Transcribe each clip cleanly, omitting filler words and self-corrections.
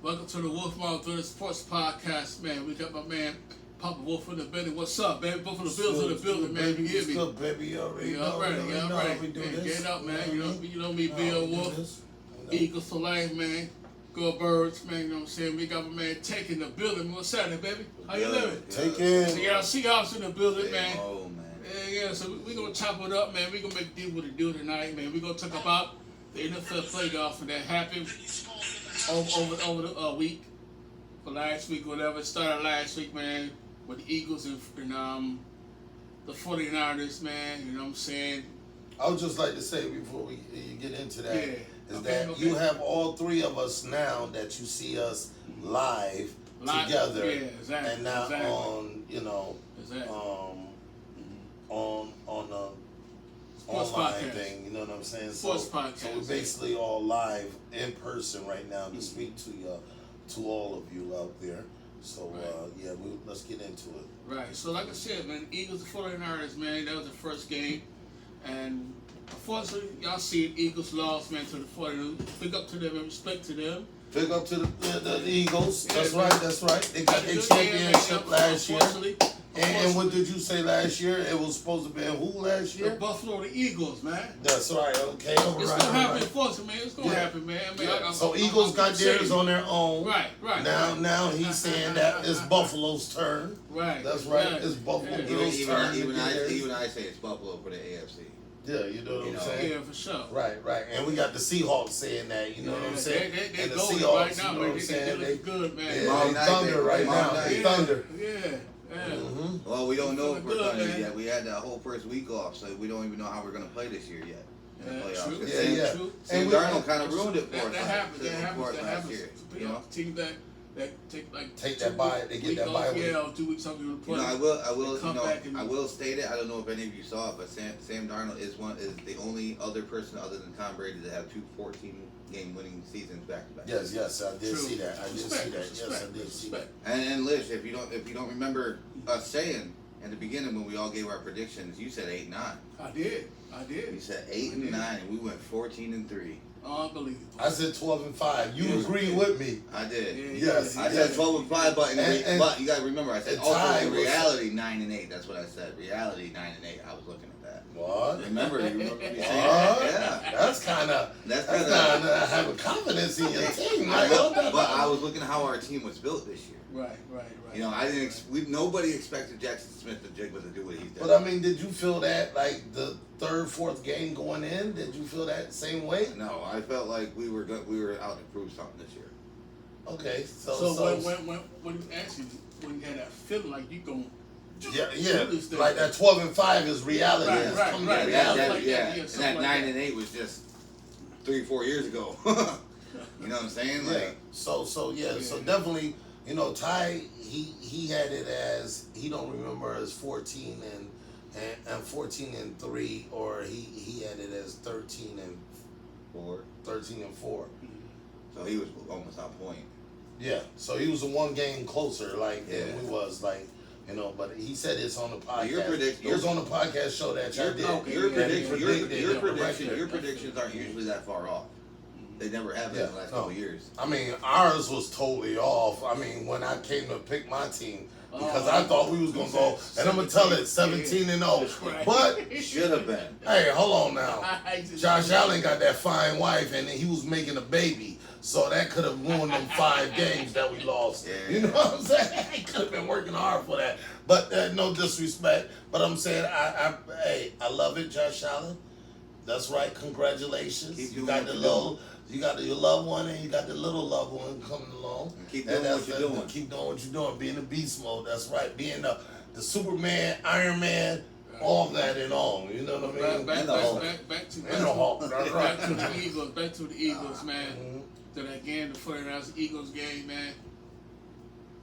Welcome to the Wolf Mountain Sports Podcast, man. We got my man PappaWolf in the building. What's up, man? Both of the Bills in the building, man. You hear me? Good, baby. You already know. Right. Get up, man. You know me, BLwolf. Eagles for life, man. Go Birds, man. You know what I'm saying? We got my man Take in the building. What's happening, baby? How you living? Take in. We got Seahawks in the building, man. Oh, man. Yeah. So we're gonna chop it up, man. We're gonna make deal with the deal tonight, man. We're gonna talk about the NFL playoff and that happened over the week, for last week, whatever. It started last week, man, with the Eagles and the 49ers, man. You know what I'm saying? I would just like to say before you get into that, Okay. you have all three of us now that you see us live together, exactly, and now exactly. on on the Sports online podcast thing, you know what I'm saying? Sports podcast. So we're basically all live in person right now to speak to all of you out there. So Right. let's get into it. Right. So like I said, man, Eagles and 49ers, man, that was the first game. And unfortunately, y'all see it, Eagles lost, man, to the 49ers. Big up to them and respect to them. Big up to the Eagles. Yeah, That's man. right. That's right. They got their championship last year. And what did you say last year? It was supposed to be who last year? The Buffalo, the Eagles, man. That's right. Okay. It's gonna happen, unfortunately, man. It's gonna happen, man. I mean, So Eagles got theirs on their own. Right. Now he's saying that it's Buffalo's turn. Right. That's right. It's Buffalo Bills' turn. Even I say it's Buffalo for the AFC. Yeah, you know what I'm saying? Yeah, for sure. Right. And we got the Seahawks saying that, you know what I'm saying? They and the going Seahawks, right now, you know man. what I'm saying? They look good, man. Yeah, Thunder right now. They Thunder. Yeah. Mm-hmm. Well, we don't know if we're Good, Thunder man. yet. We had that whole first week off, so we don't even know how we're going to play this year yet. In the playoffs. True. 'Cause Yeah. True. Sam Darnold kind of ruined it for us. That happens. last year. You know, Teams that take that bye, they get that bye week. Yeah, or 2 weeks off you play. I will state it. I don't know if any of you saw it, but Sam Darnold is the only other person other than Tom Brady to have two 14-game winning seasons back to back. Yes, I did True. see that. Yes, I did see that. And Lish, if you don't remember us saying in the beginning when we all gave our predictions, you said 8-9. I did. You said 8-9, and we went 14-3. Unbelievable. I said 12-5. You agreed with me. I did. Yes. I said 12-5, but you gotta remember, I said also in was- reality 9-8. That's what I said. Reality 9-8. I was looking at that. What? You remember me saying What? that? Yeah. That's kind of having confidence in your team. But I was looking at how our team was built this year. Right. You know, I didn't. Nobody expected Jackson Smith to do what he's done. But I mean, did you feel that like the third, fourth game going in? Did you feel that same way? No, I felt like we were out to prove something this year. Okay, So when you actually when you had that feeling like you going like that 12-5 is reality. Right. And that 9-8 was just 3-4 years ago. You know what I'm saying? Like, So definitely, you know, Ty, he had it as, he don't remember as 14 and 14-3, or he had it as 13-4. So he was almost on point. Yeah, so he was a one game closer, than we was, you know. But he said it's on the podcast. It was on the podcast show that y'all did. Your predictions aren't usually that far off. They never have been in the last couple of years. I mean, ours was totally off. I mean, when I came to pick my team, because I thought we was gonna go, and I'm gonna tell it 17-0, but Should have been. hey, hold on now. Josh Allen got that fine wife, and he was making a baby, so that could have ruined them 5 games that we lost. Yeah. You know what I'm saying? He could have been working hard for that. But no disrespect, but I'm saying I love it, Josh Allen. That's right. Congratulations. You got your loved one, and you got the little loved one coming along. And keep doing what you're doing. Keep doing what you're doing. Being in beast mode. That's right. Being the Superman, Iron Man, all that and all. You know what I mean? Back to the Eagles. Back to the Eagles, man. Mm-hmm. To that game, the 49ers Eagles game, man.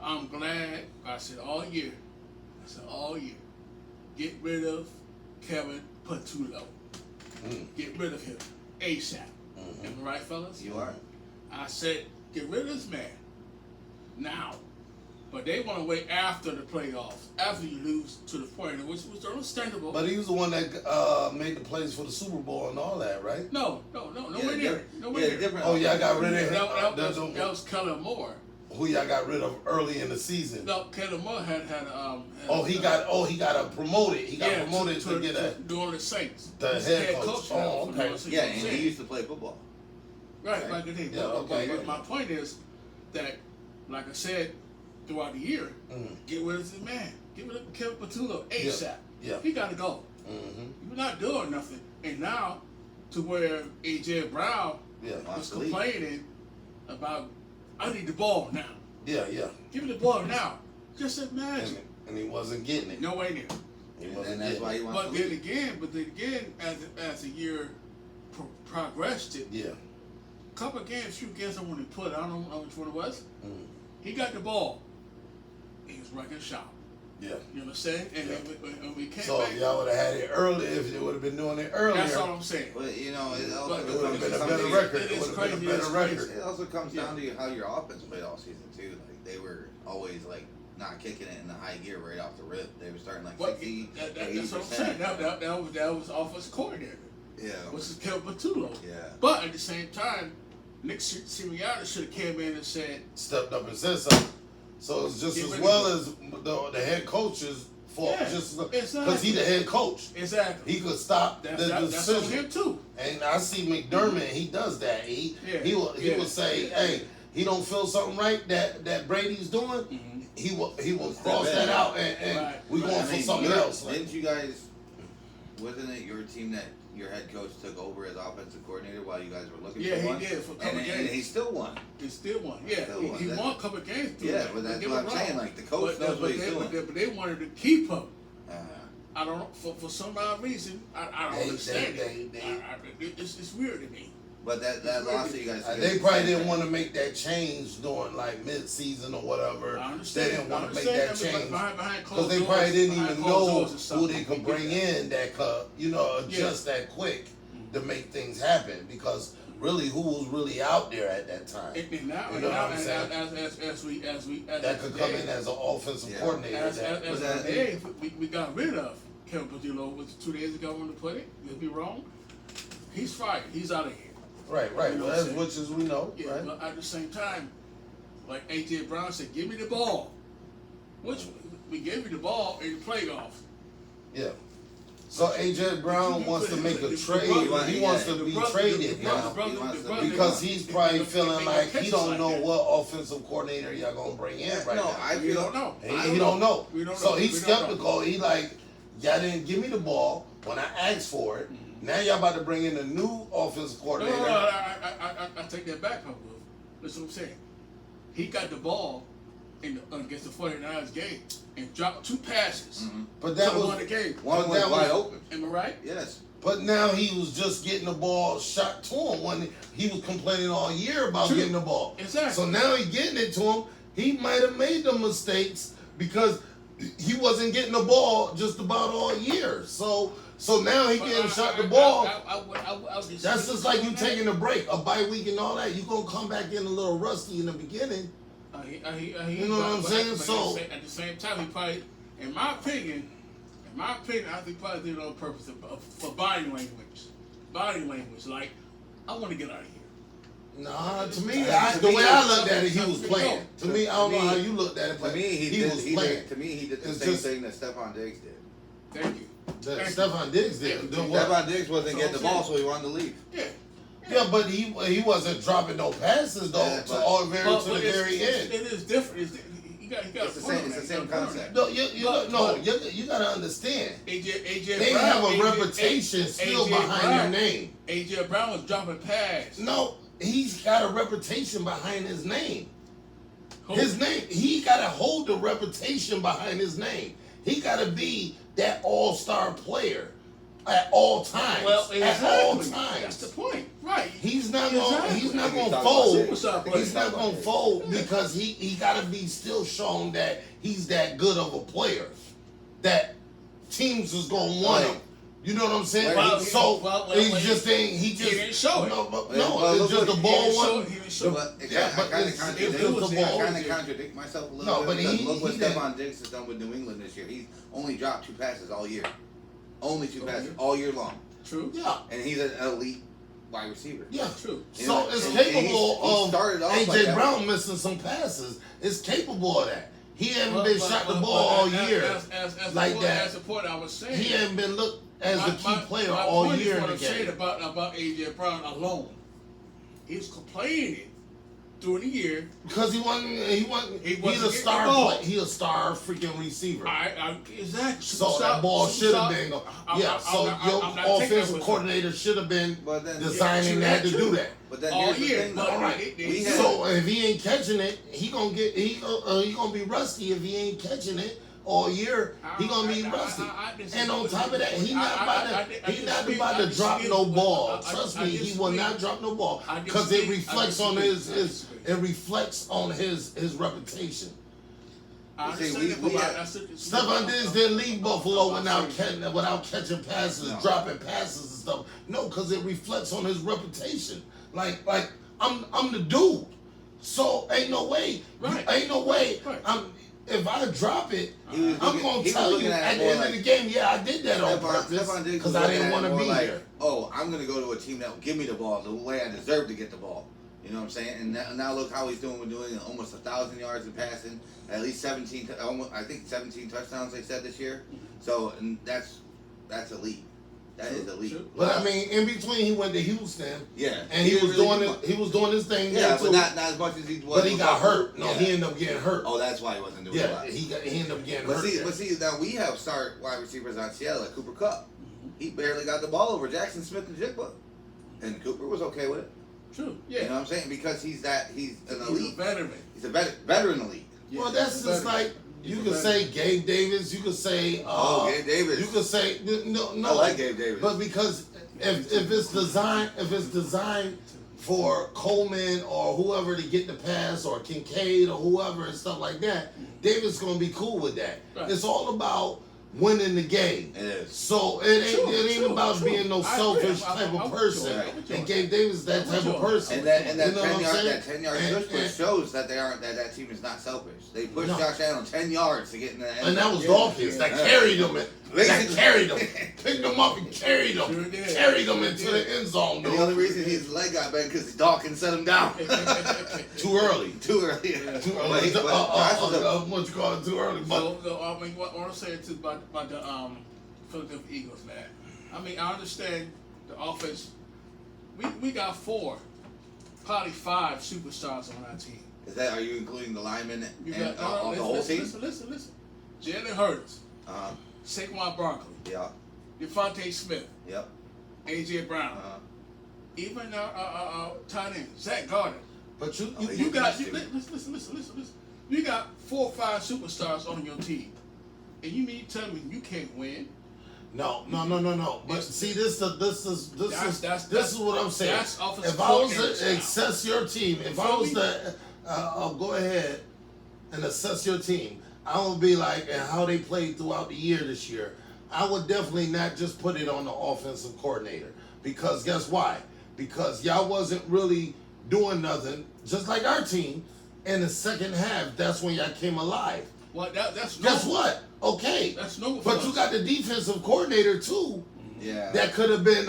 I'm glad. I said all year. Get rid of Kevin Patullo. Get rid of him ASAP. Am I right, fellas? You are. I said, get rid of this man now. But they want to wait after the playoffs, after you lose to the 49ers, which was understandable. But he was the one that made the plays for the Super Bowl and all that, right? Nowhere near it. Nowhere near it. Oh, y'all got rid of him. That was Kellen Moore. Who y'all got rid of early in the season? No, Kellen Moore had he got promoted. He got promoted to get a New Orleans Saints. The head coach. Oh, okay. Yeah, and he used to play football. Right, like it did. Yeah, okay. But my point is that, like I said, throughout the year, get rid of this man. Get rid of Kevin Patullo ASAP. Yeah. He got to go. You're not doing nothing. And now, to where A.J. Brown was complaining about, I need the ball now. Yeah. Give me the ball now. Just imagine. And he wasn't getting it. No way near. He wasn't and that's why he wants But to leave. then again, as the year progressed, Yeah. Couple games, few games I want to put. I don't know which one it was. He got the ball. He was wrecking shop. Yeah. You know what I'm saying? And we came So back. if y'all would have had it early, if they would have been doing it earlier. That's all I'm saying. But it also It would have been a comes better down record. It It is would have been a crazy. better record. It also comes down to how your offense played all season too. Like they were always like not kicking it in the high gear right off the rip. They were starting like 60, That's what I'm saying. That was offensive coordinator. Yeah. Which is Kevin Patullo. Yeah. But at the same time, Nick Sirianni should have came in and said, Stepped up and said something. So it's just Get as rid well of as the head coach's fault, Yeah, just exactly. because he the head coach. exactly. He could stop the That's on decision. him too. And I see McDermott, he does that. He will say, hey, he don't feel something right that Brady's doing. He will cross that out and we going for something else. Didn't you guys? Wasn't it your team that your head coach took over as offensive coordinator while you guys were looking for one? Yeah, he did for a couple games. And he still won. He still won. Yeah, he won a couple games. Yeah, but that's what I'm saying. Like the coach knows what he's doing. But they wanted to keep him. Uh-huh. I don't know, for some odd reason, I don't understand it. It's weird to me. But that loss that you guys they probably didn't want to make that change during like mid-season or whatever. I understand. They didn't want to make that change behind because they probably didn't even know who they could bring in that could, adjust that quick to make things happen. Because really, who was really out there at that time? And now, you know what I'm saying? As that could come in as an offensive coordinator. As we got rid of Kevin Patullo, was 2 days ago when to put it. Could be wrong. He's fired. He's out of here. Right. You know Well, that's which as we know. Yeah, right? but at the same time, like A.J. Brown said, give me the ball. Which we gave you the ball in the playoffs. Yeah. So A.J. Brown wants to make a trade. He wants to be traded now because he's probably feeling like he don't know what offensive coordinator y'all gonna bring in right now. We don't know. He don't know. We don't So know. he's skeptical. He like, y'all didn't give me the ball when I asked for it. Now y'all about to bring in a new offensive coordinator. No, I take that back, PappaWolf. Listen what I'm saying. He got the ball against the 49ers game and dropped 2 passes. But that was won the game. One was wide open. Am I right? Yes. But now he was just getting the ball shot to him when he was complaining all year about getting the ball. Exactly. So now he's getting it to him. He might have made the mistakes because he wasn't getting the ball just about all year. So now he getting shot the ball. That's just like you taking a break, a bye week and all that. You gonna come back in a little rusty in the beginning. You know what I'm saying? So at the same time, he probably, in my opinion, I think probably did it on purpose for body language. Like, I want to get out of here. Nah, to me, the way I looked at it, he was playing. To me, I don't know how you looked at it, but he was playing. To me, he did the same thing that Stephon Diggs did. Thank you. Stephon Diggs did. Stephon Diggs wasn't getting the ball, so he wanted to leave. Yeah, but he wasn't dropping no passes though to the very end. It is different. It's the same concept. No, you gotta understand. AJ They have a reputation still behind their name. AJ Brown was dropping passes. No, he's got a reputation behind his name. His name, he gotta hold the reputation behind his name. He gotta be that all-star player at all times. Well, exactly. At all times. That's the point, right? He's not gonna fold. He's not gonna fold because he gotta be still shown that he's that good of a player. That teams is gonna want him. You know what I'm saying? Well, he just ain't. He didn't show it. It's just the ball one. He didn't show it. I kind of contradict myself a little bit. But look what Stephon Diggs has done with New England this year. He's only dropped 2 passes all year. Only 2 passes all year long. True. Yeah. And he's an elite wide receiver. Yeah. True. So it's capable of AJ Brown missing some passes. It's capable of that. He hasn't been shot the ball all year like that. As a point I was saying, he hasn't been looked as a key player all year in the game. Saying about AJ Brown alone, he was complaining during the year because he wasn't. He's a star player. He's a star freaking receiver. Exactly. So that ball should have been. So your offensive coordinator should have been designing that to do that. But then here's the thing, all right. So if he ain't catching it, he gonna be rusty if he ain't catching it all year. He gonna be rusty. And on top of that, he not about to drop no ball. Trust me, he will not drop no ball because it reflects on his reputation. Stephon Diggs didn't leave Buffalo without catching passes, dropping passes and stuff. No, because it reflects on his reputation. Like I'm the dude. So ain't no way. If I drop it, I'm gonna tell you at the end of the game. Yeah, I did that on purpose because I didn't want to be here. Oh, I'm gonna go to a team that will give me the ball the way I deserve to get the ball. You know what I'm saying? And now look how he's doing. We're doing almost 1,000 yards in passing, at least 17. I think 17 touchdowns they said this year. So and that's elite. That is elite. But I mean, in between he went to Houston. Yeah. And he was doing his thing. Yeah, there but too. not as much as he was. But he got hurt. No, he ended up getting hurt. Oh, that's why he wasn't doing a lot. He ended up getting hurt. But see, now we have star wide receivers on Seattle, like Cooper Kupp. He barely got the ball over Jackson Smith and Jigba. And Cooper was okay with it. True. Yeah. You know what I'm saying? Because he's an elite. He's a veteran. He's a veteran elite. Yeah, well, that's just like you could say Gabe Davis. You could say Gabe Davis. You could say no. I like Gabe Davis. But because if it's designed for Coleman or whoever to get the pass or Kincaid or whoever and stuff like that, Davis gonna be cool with that. Right. It's all about winning the game. It is. So it ain't about being no selfish type of person. And Gabe Davis is that type of person. And that 10-yard push shows that that team is not selfish. They pushed Josh Allen 10 yards to get in the end. And that was Dawkins that carried him. Picked him up and carried him. Carried him into the end zone. And the only reason his leg got bent because Dawkins set him down. Too early. Too early. What you call it? Too early. I mean, what I'm saying too about the Philadelphia Eagles, man. I mean, I understand the offense. We got 4, probably 5 superstars on our team. Are you including the linemen and the whole team? Listen. Jalen Hurts. Saquon Barkley. Yeah. Devontae Smith. Yep. AJ Brown. Even tight end Zach Gardner. But you got listen. You got 4 or 5 superstars on your team, and you mean tell me you can't win? No. But see, this is what I'm saying. If I was to assess your team, if I was to go ahead and assess your team, I would be like, and how they played throughout the year this year, I would definitely not just put it on the offensive coordinator. Because guess why? Because y'all wasn't really doing nothing, just like our team, in the second half. That's when y'all came alive. Well, that's guess what? Okay. That's no. But you got the defensive coordinator too. Yeah. That could have been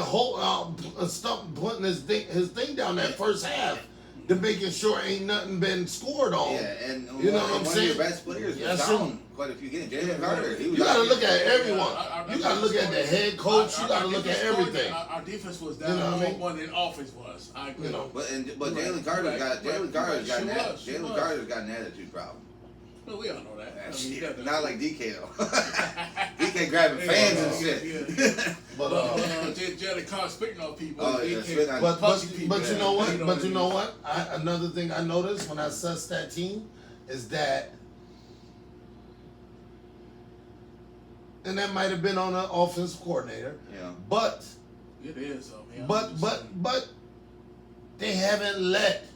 putting his thing down that first half. To making sure ain't nothing been scored on. Yeah, and you know what I'm saying? One of your best players was down quite a few games. Jalen Carter. You got to look at everyone. You got to look at the head coach. You got to look at everything. Our defense was down more than offense was. I agree. But Jalen Carter's got an attitude problem. Well, we all know that. Not like DK though. DK grabbing fans and shit. But Jalen Carter spitting on people. But you know what? But you know what? Another thing I noticed when I assessed that team is that, and that might have been on an offensive coordinator. Yeah. But it is. But they haven't let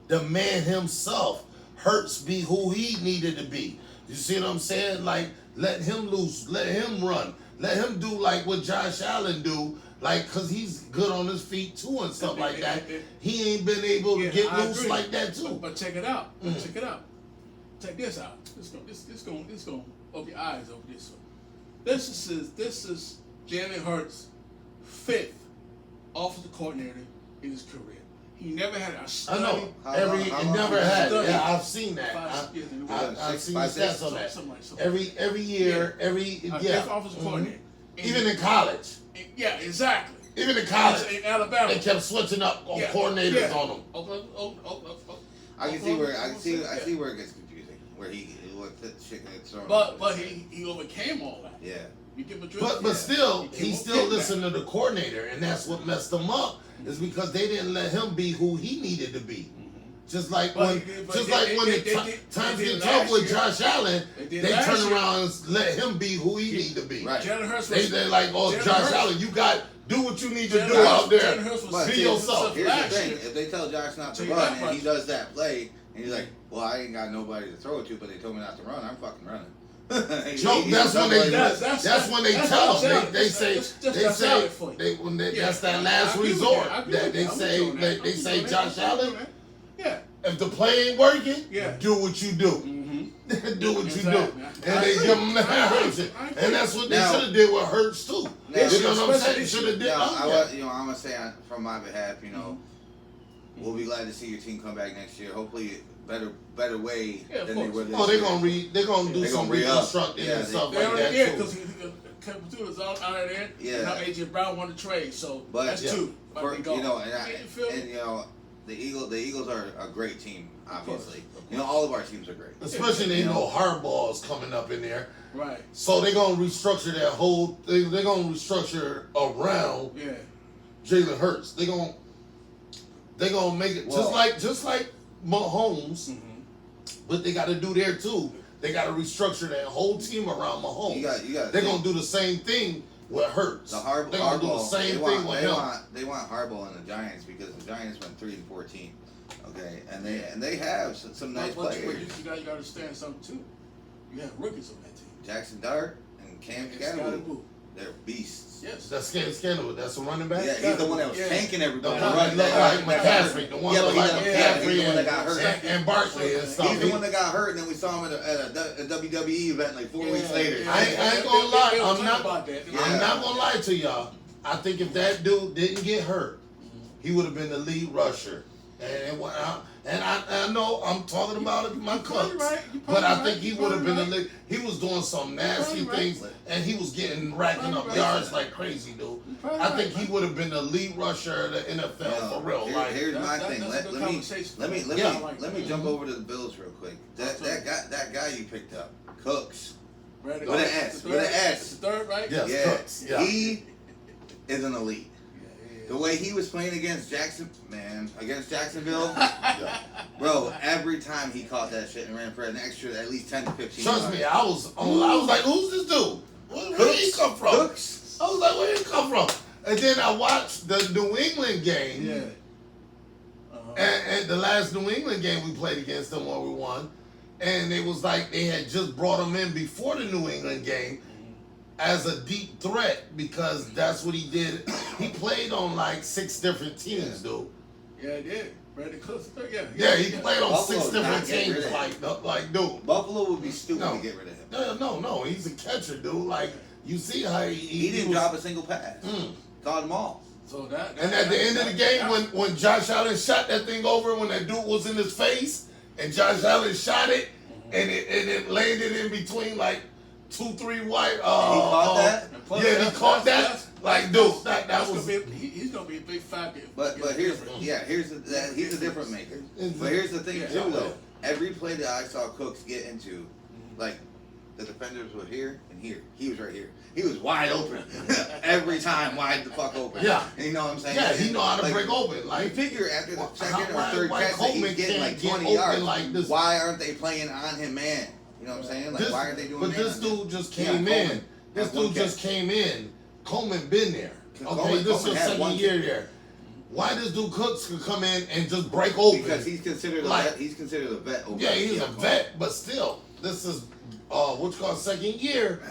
the man himself, Hurts, be who he needed to be. You see what I'm saying? Like, let him loose, let him run, Let him do like what Josh Allen do, like, cause he's good on his feet too and stuff like that. He ain't been able to get I loose agree. like that too. But check it out. Check it out. Check this out. This gonna open your eyes over this one. This is Jalen Hurts' 5th offensive coordinator in his career. He never had a I study. know. How long Never has he had. studied? Yeah, I've seen that. 5 years in the I've seen the five, six, stats on that. something like that. Every year, Fifth offensive coordinator. Even in college. Yeah, exactly. Even in college. In Alabama. They kept switching up on coordinators on them. I can see where I see where it gets confusing. Where he shit gets thrown. But he overcame all that. Yeah. You give a drift. But still, He he won't still get listened to the coordinator, and that's what messed him up. Is because they didn't let him be who he needed to be. Just like when times get tough with Josh Allen, they turn around and let him be who he need to be. Right. Jalen Hurts They like, oh, Jalen Josh Hurts- Allen, you got do what you need to Jalen do Hurts- out there. Jalen Hurts was Be see, yourself. Here's the last thing: year. if they tell Josh not to Tell you run that and he much. does that play, and he's like, "Well, I ain't got nobody to throw it to, but they told me not to run. I'm fucking running." No, that's when they that's when they tell them. They say that's that last resort. That they say Josh Allen. Yeah. If the play ain't working, Yeah. do what you do. Do what you do, Exactly. and they give them that option. And that's what they should have did with Hurts too. Now- You know what I'm saying? Should have did. Now, that. I'm gonna say from my behalf, we'll be glad to see your team come back next year. Hopefully, better way Yeah, of than they course. were this Oh, they're year. gonna do They're some gonna re-up. reconstructing Yeah, and stuff They like already that did too. because Kevin Tuli's out of there. Yeah. And now AJ Brown won the trade, so But that's yeah. two. For, Be gone. and the Eagles are a great team. Obviously, all of our teams are great. Especially they know hardball's coming up in there, Right. so they're gonna restructure that whole. They're gonna restructure around Yeah. Jalen Hurts. They're gonna make it just like Mahomes. But they got to do there too. They got to restructure that whole team around Mahomes. You got. They're gonna do the same thing with Hurts. They're gonna do the same thing with him. They want Harbaugh and the Giants because the Giants went 3-14. Okay, and they have some nice But players. you got to understand something too. You have rookies on that team. Jackson Dart and Cam Scannable. They're beasts. Yes. That's Scandal. That's a running back. Yeah, he's the one that was tanking The everybody. one that looked like McCaffrey. The one that looked like McCaffrey he's the one that got hurt. and Barkley and stuff. He's the one that got hurt, and then we saw him at a WWE event like 4 weeks later. I ain't gonna lie. They don't I'm talk about that. not gonna lie to y'all. I think if that dude didn't get hurt, he would have been the lead rusher. And I know I'm talking about my Cubs, but I think he would have been the lead. He was doing some nasty things, and he was racking up yards like crazy, dude. I think he would have been the lead rusher of the NFL for real. Here's my thing. Let me jump over to the Bills real quick. That guy you picked up, Cooks, with an S. Third, right? Yes, Yeah, Cooks. Yeah. he is an elite. The way he was playing against Jacksonville, bro, every time he caught that shit and ran for an extra at least 10 to 15 Trust yards. me, I was like, who's this dude? Where did he come from? Cooks. I was like, where did he come from? And then I watched the New England game. Yeah. And the last New England game we played against them where we won. And it was like they had just brought him in before the New England game as a deep threat because that's what he did. He played on like 6 different teams, dude. Yeah, he did. Brandon Cooks. Yeah, he played on Buffalo's 6 different not getting teams, rid of like dude. Buffalo would be stupid to get rid of him. No, he's a catcher, dude. Like you see how He didn't drop a single pass. Caught them all. So and at the end of the game, when Josh Allen shot that thing over, when that dude was in his face, and Josh Allen shot it, and it landed in between like 2-3 white. He caught that. He caught that. Like, dude, that was. He's gonna be a big factor. But he's a different maker. But here's the thing too, though. Every play that I saw Cooks get into, like the defenders were here and here. He was right here. He was wide open every time, wide the fuck open. Yeah, and you know what I'm saying? Yeah, he know how to break open. Like you figure after the second or third why catch that he's getting like 20 yards. Like this. Why aren't they playing on him, man? You know what I'm saying? Like why aren't they doing? But this dude just came in. This dude just came in. Coleman been there. Okay, this is your second year there. Why this dude Cooks could come in and just break open? Because he's considered a vet. He's considered a vet. Yeah, he's a vet, but still, this is what you call second year,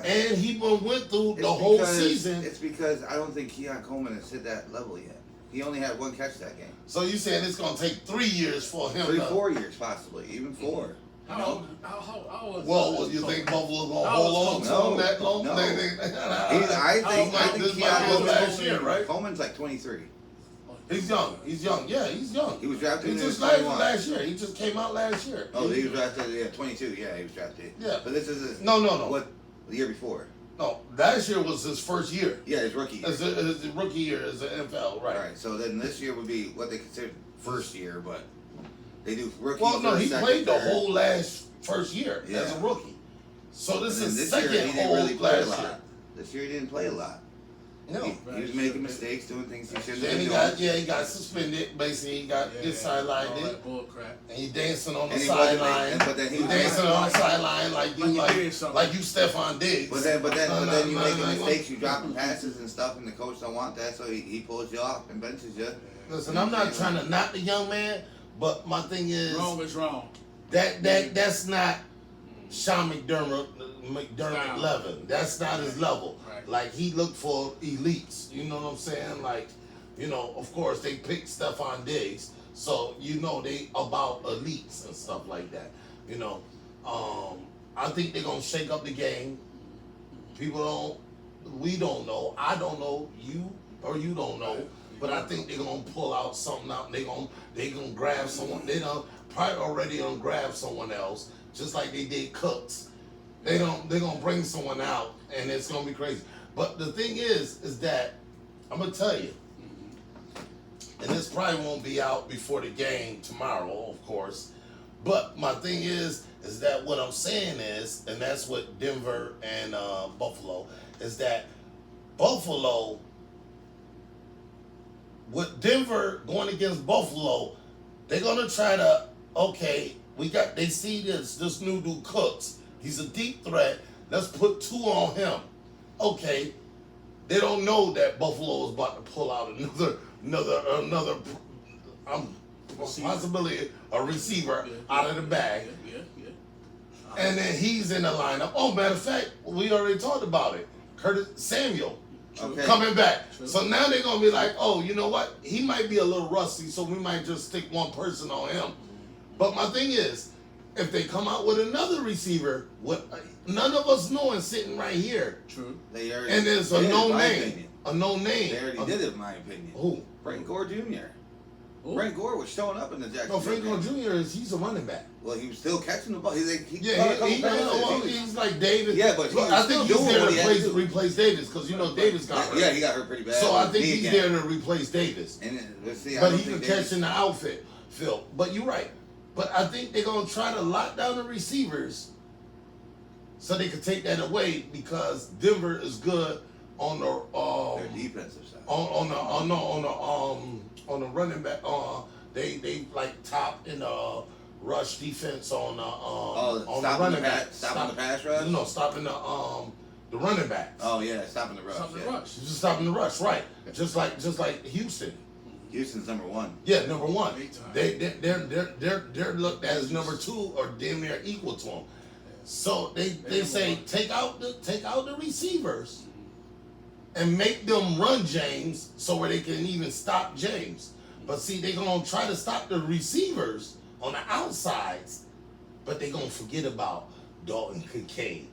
And he went through It's the whole because- season. It's because I don't think Keon Coleman has hit that level yet. He only had one catch that game. So you saying it's gonna take 3 years for him? 4 years possibly, even 4. How old Well, you think Buffalo gonna hold on to him that long? No. I I think this Keon might be his last Coleman, year, right? Coleman's like 23. He's young. Yeah, he's young. He was drafted He in just 21. last year. He just came out last year. Oh, he was drafted 22. Yeah, he was drafted. Yeah. But this is No. what the year before. No, last year was his first year. Yeah, his rookie year. His rookie year as an NFL, right? All right. So then this year would be what they consider first year, but they do rookie. Well, no, first, he second, played the third. whole last first year as Yeah. a rookie. So this And then is this year, second he didn't whole really play a last lot. year. This year he didn't play a lot. No. He was making mistakes, doing things he shouldn't Then have been doing. he got suspended. Basically, he got his sidelined, all that bull crap. and he dancing on the And he wasn't sideline. making- but then he He was dancing on the sideline like you Like he did something. like you Stephon Diggs. But then you making no. mistakes, you dropping passes and stuff, and the coach don't want that, so he pulls you off and benches you. Listen, I'm not trying to knock the young man, but my thing is Wrong is wrong. that's not Sean McDermott Style. level. That's not his level. Right. Like he looked for elites. You know what I'm saying? Like, you know, of course they picked Stephon Diggs, so you know they about elites and stuff like that. You know, I think they're gonna shake up the game. We don't know. I don't know. You don't know. But I think they're gonna pull out something out. They gonna grab someone. They done probably already gonna grab someone else, just like they did Cooks. They're gonna bring someone out, and it's gonna be crazy. But the thing is that I'm gonna tell you, and this probably won't be out before the game tomorrow, of course. But my thing is that what I'm saying is, and that's what Denver and Buffalo is that Buffalo. With Denver going against Buffalo, they're gonna try to they see this new dude Cooks. He's a deep threat. Let's put 2 on him. Okay. They don't know that Buffalo is about to pull out another possibility a receiver out of the bag. Yeah. And then he's in the lineup. Oh, matter of fact, we already talked about it. Curtis Samuel. Okay. Coming back. True. So now they're going to be like, oh, you know what? He might be a little rusty, so we might just stick one person on him. But my thing is, if they come out with another receiver, none of us knowing sitting right here, True. They already and there's did a it, in no my name. opinion. A no name. They already did it, in my opinion. Who? Frank Gore Jr. Ooh. Frank Gore was showing up in the Jacksonville. No, Frank Gore game. Jr. he's a running back. Well, he was still catching the ball. He caught a Yeah, couple passes. he's like Davis. Yeah, but he was I think still he's doing there what to he had to do. replace Davis because Davis got hurt. Yeah, he got hurt pretty bad. So I think Knee he's again. there to replace Davis. And let's see, I But don't he can think catch Davis- in the outfit, Phil. But you're right. But I think they're gonna try to lock down the receivers so they can take that away because Denver is good on the their defensive side. on the running back. They like top in the rush defense on the running back. Stopping the pass rush? No, stopping the running backs. Oh yeah, stopping the rush. Something yeah. rush. Just stopping the rush, right? Just like Houston. Houston's number 1. Yeah, number 1. Big time. They're looked at as number 2 or damn near equal to them. So they say take out the receivers and make them run James so where they can even stop James. But see, they're gonna try to stop the receivers on the outsides, but they're gonna forget about Dalton Kincaid.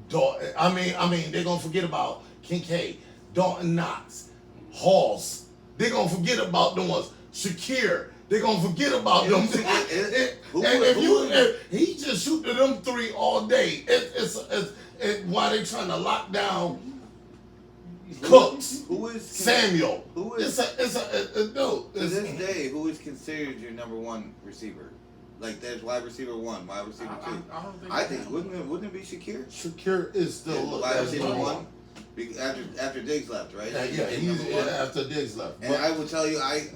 They're gonna forget about Kincaid, Dalton Knox, Halls. They're gonna forget about them ones. Shakir. They're gonna forget about them. If he just shoot to them 3 all day, it's why they trying to lock down Cooks, Who is Samuel. Who is To this day? Who is considered your number 1 receiver? Like there's wide receiver 1, wide receiver 2. I don't think. I think wouldn't it be Shakir? Shakir is still looked Wide at as receiver number 1 1. after Diggs left, right? Yeah, He he's became number 1. after Diggs left. And I will tell you, I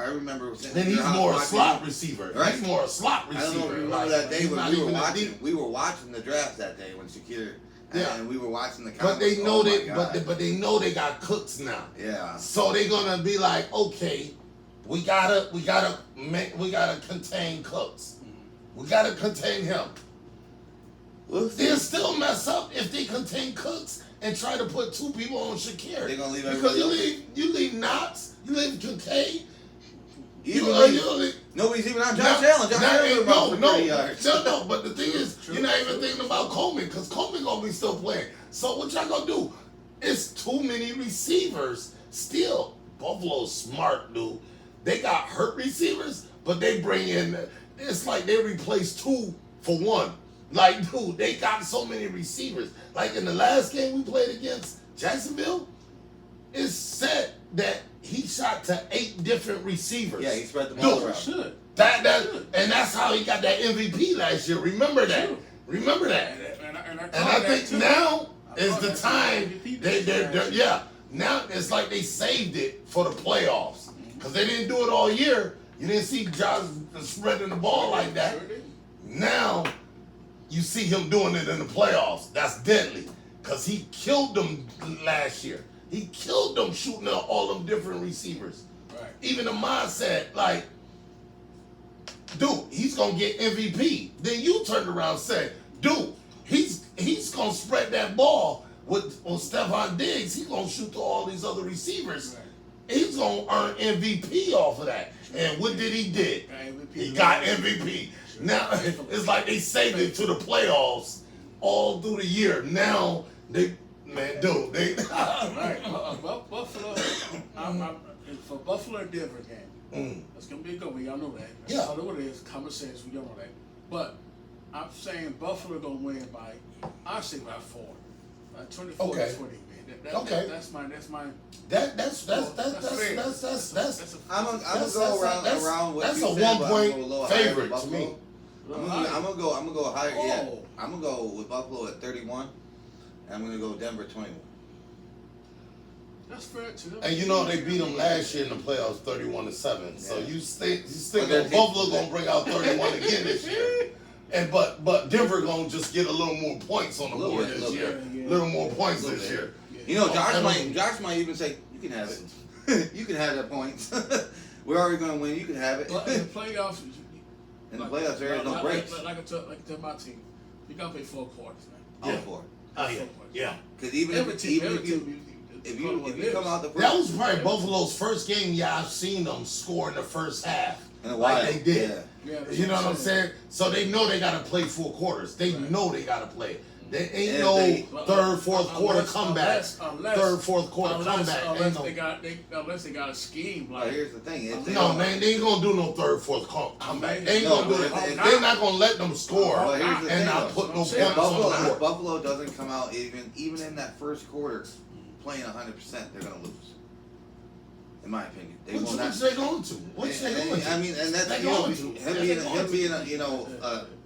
remember. Then he's more a slot receiver. Right. He's more a slot I receiver. don't know if you remember Like, that day he's when not we were even a watching. deep- We were watching the draft that day when Shakir. Yeah. And we were watching the. But they combine. know Oh my they, God. but they know they got Cooks now. Yeah. So they're gonna be like, okay, we gotta contain Cooks. We gotta contain him. They'll still mess up if they contain Cooks and try to put 2 people on Shakir. They're gonna leave because everybody you leave Knox, you leave Kincaid. Nobody's even on Josh Allen. Josh Allen No. But the thing is, you're not even thinking about Coleman because Coleman gonna be still playing. So what y'all gonna do? It's too many receivers. Still, Buffalo's smart, dude. They got hurt receivers, but they bring in. It's like they replace 2 for 1. Like, dude, they got so many receivers. Like in the last game we played against Jacksonville, it's said that he shot to 8 different receivers. Yeah, he spread the ball around. Should. And that's how he got that MVP last year. Remember that. Sure. Remember that. And I think now is the time they're now it's like they saved it for the playoffs because they didn't do it all year. You didn't see Josh spreading the ball like that. Now you see him doing it in the playoffs. That's deadly because he killed them last year. He killed them shooting at all them different receivers. Right. Even Ahmad said, like, dude, he's gonna get MVP. Then you turned around and said, dude, he's gonna spread that ball with on Stephon Diggs. He's gonna shoot to all these other receivers. Right. He's gonna earn MVP off of that. And what did he did? He got MVP. Sure. Now it's like they saved it to the playoffs all through the year. Now they. Man, dude, they right. Buffalo. For Buffalo and Denver game, it's gonna be a good one. Y'all know that. Yeah. I know what it is. Common sense. We don't know that. But I'm saying Buffalo gonna win by. I say by 4, 24 to 20. Man. Okay. That's my. That's I'm gonna go around what that's you a said, 1 point favorite to me. I'm gonna go higher. Oh. Yeah, I'm gonna go with Buffalo at 31. I'm gonna go Denver 21. That's fair too. And you know they beat them last year in the playoffs 31-7. So you think that Buffalo gonna bring out 31 again this year. And but Denver gonna just get a little more points on the board this year. A little more points this year. You know, Josh might even say, you can have it. You can have that points. We're already gonna win, you can have it. But in the playoffs, there is no breaks. Like I tell my team, you gotta play 4 quarters, man. All 4. Oh yeah. Because even if you come out the first, that was probably Buffalo's first game. Yeah, I've seen them score in the first half, like they did. Yeah, you know what I'm saying? So they know they got to play 4 quarters. They know they got to play. There ain't no third, fourth quarter comebacks. Third, fourth quarter comeback. Unless they got a scheme. Like, here's the thing. No, man, they ain't gonna do no third, fourth comeback. They ain't gonna do it. They're not gonna let them score and not put no points on the board. Buffalo doesn't come out even in that first quarter playing 100%. They're gonna lose. In my opinion, Which they going to? I mean, and that's him being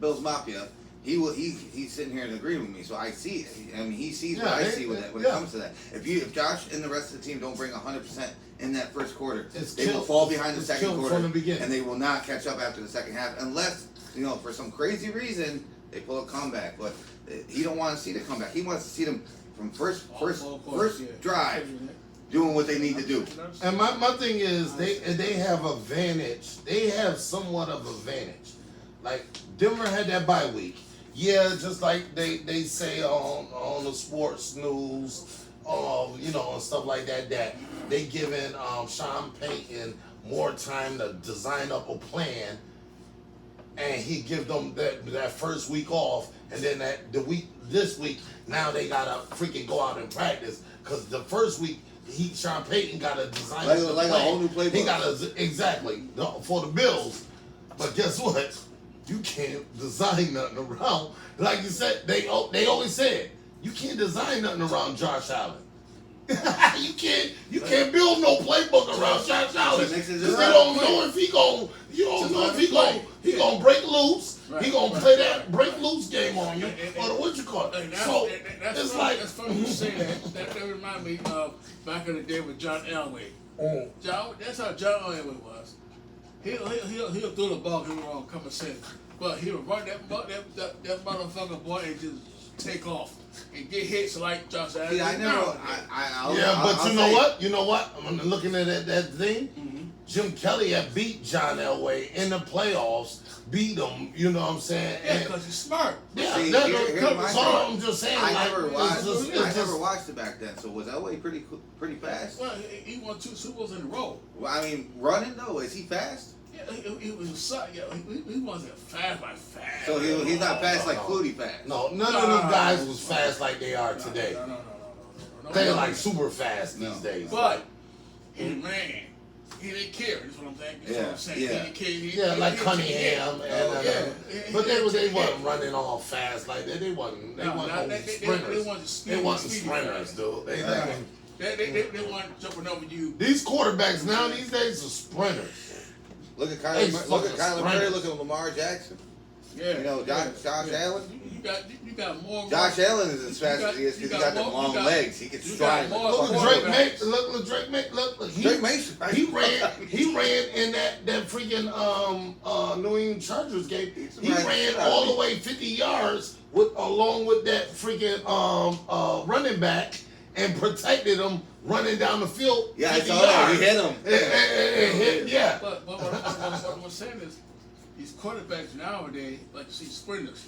Bill's Mafia. He's sitting here and agreeing with me, so I see it. I mean, he sees what I see when it comes to that. If Josh and the rest of the team don't bring 100% in that first quarter, they will fall behind the second quarter, and they will not catch up after the second half unless for some crazy reason they pull a comeback. But he don't want to see the comeback. He wants to see them from first drive doing what they need to do. And my thing is they have advantage. They have somewhat of advantage. Like Denver had that bye week. Yeah, just like they say on the sports news, and stuff like that they giving Sean Payton more time to design up a plan, and he give them that first week off, and then this week now they gotta freaking go out and practice because the first week Sean Payton gotta design up the plan. A whole new playbook. He gotta exactly for the Bills, but guess what? You can't design nothing around. Like you said, they always said, you can't design nothing around Josh Allen. you can't build no playbook around Josh Allen. Because you don't know if he gonna break loose. He gonna play that break loose game on you, or the what you call it. So it's like that's funny you say that. That remind me of back in the day with John Elway. That's how John Elway was. He'll throw the ball wrong, common sense, but he'll run that motherfucker boy and just take off and get hits like Josh Allen. You know what? I'm looking at that thing. Mm-hmm. Jim Kelly had beat John Elway in the playoffs beat them. You know what I'm saying? Yeah, because he's smart. Yeah, See, that's my all thing. I'm just saying. I like, never it's watched. just- I it's never just- watched it back then. So was Elway pretty fast? Well, he won 2 Super Bowls in a row. Well, I mean, running though, is he fast? Yeah, he was he wasn't fast like fast. So he's not fast like No. Flutie fast. No, none of them guys was fast like they are today. No. They're like super fast these days. But he ran. He didn't care. That's what I'm saying. That's what I'm saying. Yeah. He didn't care. Yeah, like Cunningham and but they didn't wasn't care. running all fast like that. They wasn't no sprinters. They wasn't sprinters, dude. They weren't jumping over you. These quarterbacks now these days are sprinters. Look at Hey, Kyler Murray. sprinters. Look at Lamar Jackson. Yeah. You know, Josh Allen. You got more. Josh Allen is as fast as he is because he got them long legs. He can stride. Look at Drake Mason. Look, Drake Mason. Look, Drake Mason. He ran in that freaking New England Chargers game. He ran all the way 50 yards along with that freaking running back and protected him running down the field. Yeah, I 50 saw that. He yards. hit him. Yeah. But what I'm saying is, these quarterbacks nowadays, like you see sprinters,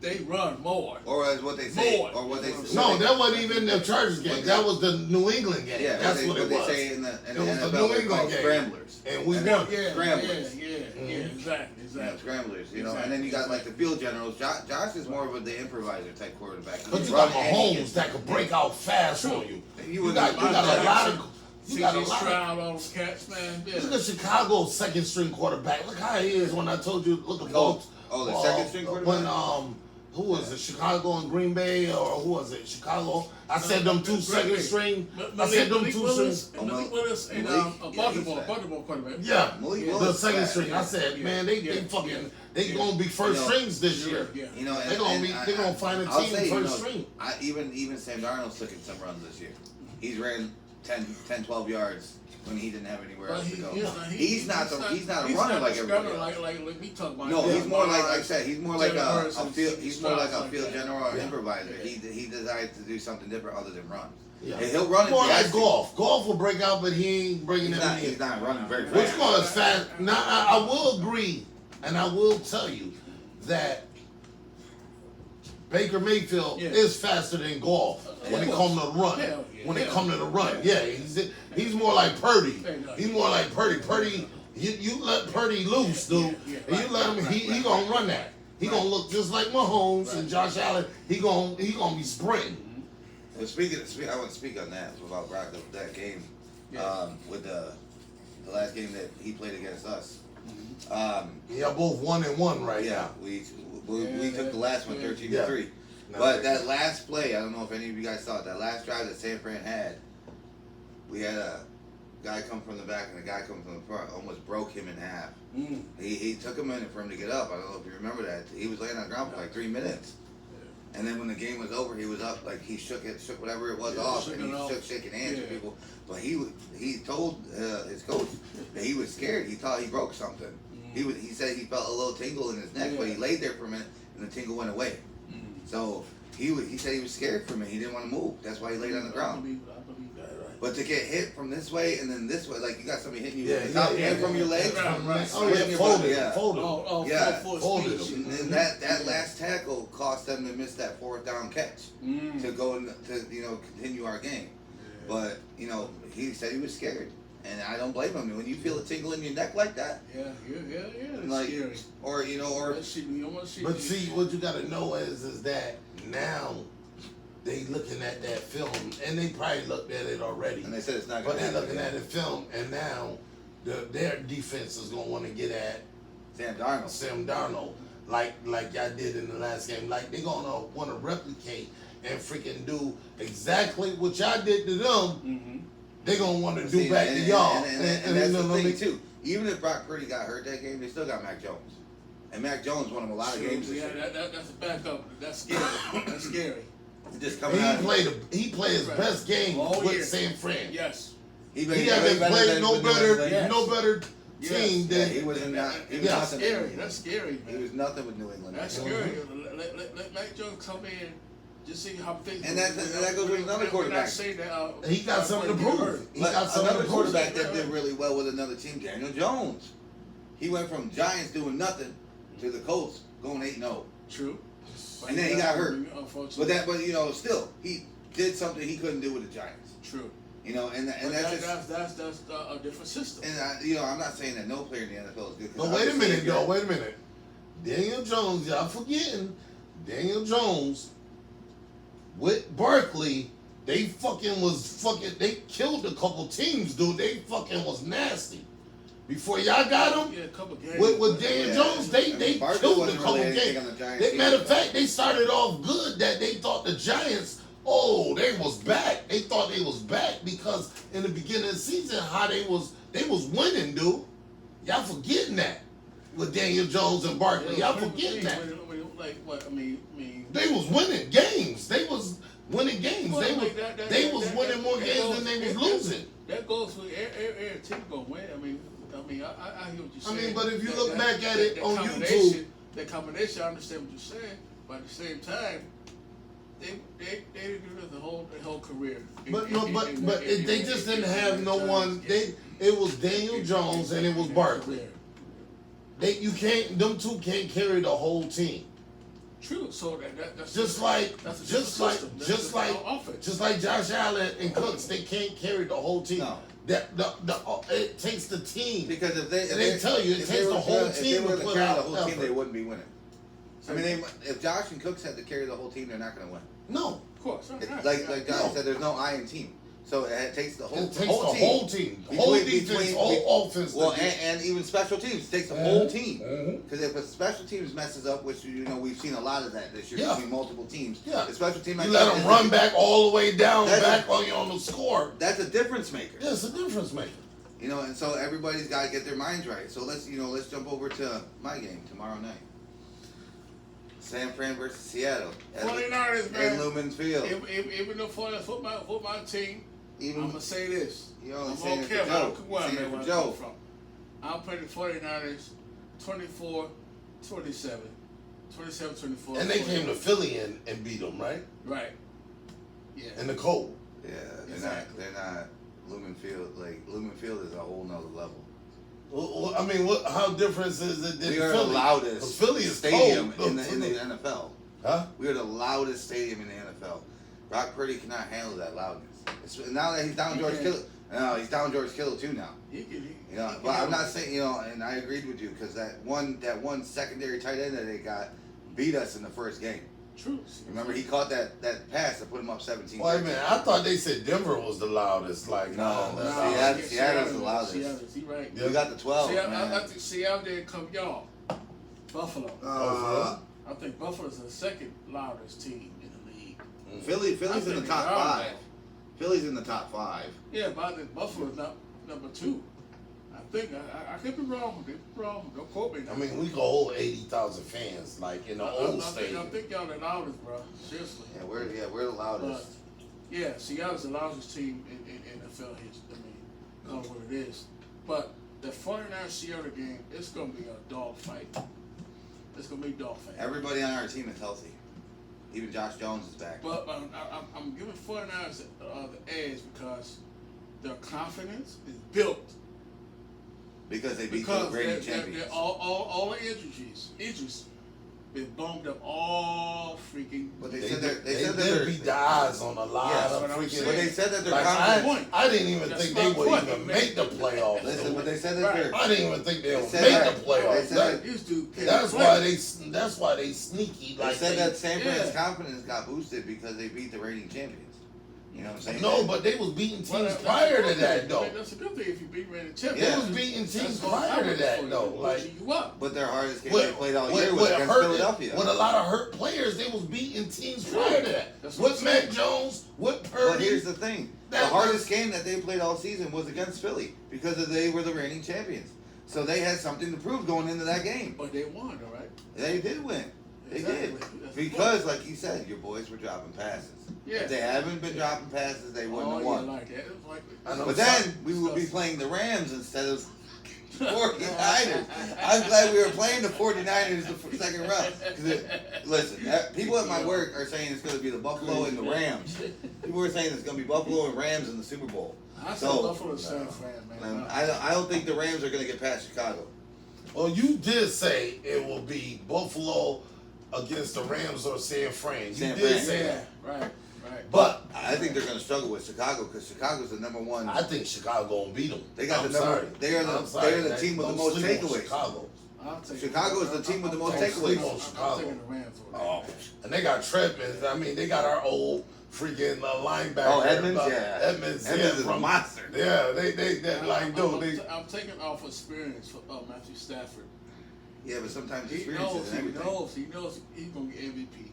they run more. Or as what they say. More. Or what they say. No, that wasn't even the Chargers game. That was the New England game. Yeah, that's what it they was. say in the It was the NFL, New they're England called game. scramblers. And we won. Scramblers. Yeah, exactly. Yeah, scramblers, you know, and then you got like the field generals. Josh is more of the improviser type quarterback. But you got Mahomes that could break out fast on you. You got a lot of. You got a lot Stroud, all those cats, man. Yeah. Look at Chicago's second string quarterback. Look how he is. When I told you, look at both. The second string quarterback. When who was it? Chicago and Green Bay, or who was it? Chicago. I said them two second string. I said them two strings. Malik Willis and Baltimore quarterback. Yeah, Malik the Willis second fast. string. I said, man, they gonna be first strings this year. You know, They're gonna find a team first string. Even Sam Darnold's took some runs this year. He's ran 10, 12 yards when he didn't have anywhere else to go. He's not a runner like everybody else. Like we talk about. No, he's more like I said. He's more like a field. He's more like a like field that. general or an Yeah. improviser. He decided to do something different other than run. Yeah. And he'll run. More like golf. Golf will break out, but he ain't bringing it in. He's not running very Which fast. one is fast? Now, I will agree, and I will tell you that Baker Mayfield is faster than golf when it comes to the run. When it comes to the run, he's more like Purdy. He's more like Purdy. Purdy, you let Purdy loose, dude. And you let him. He gonna run that. He gonna look just like Mahomes and Josh Allen. He gonna be sprinting. Well, I want to speak on that about Brock that game with the last game that he played against us. Y'all both 1-1 right now. We took the last one 13-3. But that last play, I don't know if any of you guys saw it. That last drive that San Fran had, we had a guy come from the back and a guy come from the front, almost broke him in half. He took a minute for him to get up. I don't know if you remember that. He was laying on the ground for like 3 minutes. And then when the game was over, he was up, like he shook whatever it was off, and he shaking hands with people. But he told his coach that he was scared. He thought he broke something. He said he felt a little tingle in his neck, but he laid there for a minute, and the tingle went away. So he said he was scared for a minute. He didn't want to move. That's why he laid on the ground. I believe that, right. But to get hit from this way and then this way, like you got somebody hitting you with the top hand from your leg. Folded. And then that last tackle cost them to miss that fourth down catch to go to continue our game. But he said he was scared, and I don't blame him. When you feel a tingle in your neck like that, It's like scary. or That shit, you don't want to see. But see, what you gotta know is that now they looking at that film, and they probably looked at it already. and they said it's not But going to they happen. looking at the film, and now their defense is gonna want to get at Sam Darnold. Sam Darnold, like y'all did in the last game. Like they gonna want to replicate and freaking do exactly what y'all did to them. They gonna want to do back to y'all. And that's the thing too. Even if Brock Purdy got hurt that game, they still got Mac Jones. And Mac Jones won him a lot of games this year. That's a backup. That's scary. That's scary. Just coming out. He played his best game with San Fran. Yes. He hasn't played no better team than he was That's scary. That's scary, man. He was nothing with New England. That's scary. Let Mac Jones come in. Just see how things. And that goes with another quarterback. He got something to prove. He got something another to prove. quarterback that did really well with another team, Daniel Jones. He went from Giants doing nothing to the Colts going 8-0. True. And then he got hurt. Unfortunately. But you know, still he did something he couldn't do with the Giants. True. You know, and that's a different system. And you know, I'm not saying that no player in the NFL is good. But wait a minute, though. Wait a minute. Daniel Jones, y'all forgetting Daniel Jones with Barkley. They they killed a couple teams, dude. They fucking was nasty. Before y'all got him, yeah, a couple games. with Daniel Jones, they killed a couple games. Matter of fact, they started off good that they thought the Giants, they was back. They thought they was back because in the beginning of the season, how they was winning, dude. Y'all forgetting that with Daniel Jones and Barkley. Y'all forgetting that. Like what? I mean, they was winning games. They was winning games. Well, they was winning more games than they was losing. That goes with every team gonna win. I mean, I hear what you're saying. I mean, but if you look back at it on YouTube, that combination, I understand what you're saying. But at the same time, they didn't do the whole career. But they just didn't have no one. It was Daniel Jones and it was Barkley. Them two can't carry the whole team. True. So that's just like Josh Allen and Cooks, they can't carry the whole team. No. It takes the team. Because if they tell you it takes the whole team to put out the whole team, effort. they wouldn't be winning. I mean, if Josh and Cooks had to carry the whole team, they're not going to win. No, of course. Like Josh said, there's no I in team. So it takes the whole team. Whole defense, whole offense. Well, and even special teams. It takes the whole team. Because if a special teams messes up, which we've seen a lot of that this year between multiple teams. Yeah. The special team. You let them run back all the way down, back on the score. That's a difference maker. Yeah, it's a difference maker. You know, and so everybody's got to get their minds right. So let's jump over to my game tomorrow night. San Fran versus Seattle. 49ers, man. In Lumen Field. Even though for my team, I'm going to say this. I'm going to care about where I'm from. I'll play the 49ers 24-27. 27-24. And they came to Philly and beat them, right? Right. Yeah. In the cold. Yeah, they're not Lumen Field. Like, Lumen Field is a whole nother level. Well, I mean, how different is it than we are Philly? the loudest stadium in the NFL. Huh? We are the loudest stadium in the NFL. Brock Purdy cannot handle that loudness. Now that he's down George Kittle. No, he's down George Kittle too now. But I'm not saying, and I agreed with you because that one secondary tight end that they got beat us in the first game. True. Remember, he caught that pass that put him up 17. Wait a minute, I thought they said Denver was the loudest. Like, Seattle's the loudest. Seattle's, right. We got the 12. I think Seattle didn't come y'all. Buffalo. I think Buffalo's the second loudest team in the league. Philly's in the top 5. Philly's in the top 5. Yeah, but I think Buffalo's number 2. I think I could be wrong. Don't quote me. I mean, we can hold 80,000 fans like in the old stadium. I think y'all the loudest, bro. Seriously. Yeah, we're the loudest. But, Seattle's the loudest team in NFL history. I mean, call it what it is. But the 49ers Seattle game, it's gonna be a dog fight. It's gonna be a dog fight. Everybody on our team is healthy. Even Josh Jones is back. But I'm giving 49ers the edge because their confidence is built. Because they beat the reigning champions. All the injuries been bumped up all freaking. But they said they beat the eyes on a lot of freaking. But they said that they're confident. I didn't even think they would even make the playoffs. Listen, but they said that I didn't even think they would make the playoffs. That's why they sneaky. They said that San Fran's confidence got boosted because they beat the reigning champions. You know what I'm saying? No, but they was beating teams prior to that, though. That's a good thing if you beat reigning champions. They was beating teams prior to that, though. But their hardest game they played all year was against Philadelphia. With a lot of hurt players, they was beating teams prior to that. With Mac Jones, with Purdy. But here's the thing. The hardest game that they played all season was against Philly because they were the reigning champions. So they had something to prove going into that game. But they won, all right? They did win. They did. Because, like you said, your boys were dropping passes. Yeah. If they haven't been dropping passes, they wouldn't have won. Like that. But then we would be playing the Rams instead of 49ers. I'm glad we were playing the 49ers the second round. Listen, people at my work are saying it's going to be the Buffalo and the Rams. People are saying it's going to be Buffalo and Rams in the Super Bowl. I said Buffalo San Fran, man. I don't think the Rams are going to get past Chicago. Well, you did say it will be Buffalo against the Rams or San Fran. You San did Fran. say Yeah, that. right. But I think they're going to struggle with Chicago because Chicago's the number one. I think Chicago gonna beat them. They got I'm the number. sorry. They're the team with the Don't most sleep on takeaways. Chicago. Chicago is the team with the most Don't sleep takeaways. on Chicago. I'm taking the Rams over Oh, there. and they got Treadman. I mean, they got our old freaking linebacker. Oh, Edmonds, yeah. Edmonds Edmonds is a from monster. Yeah, they like dude. I'm taking off experience for Matthew Stafford. Yeah, but sometimes He experience knows. is He everything. knows he's gonna get MVP.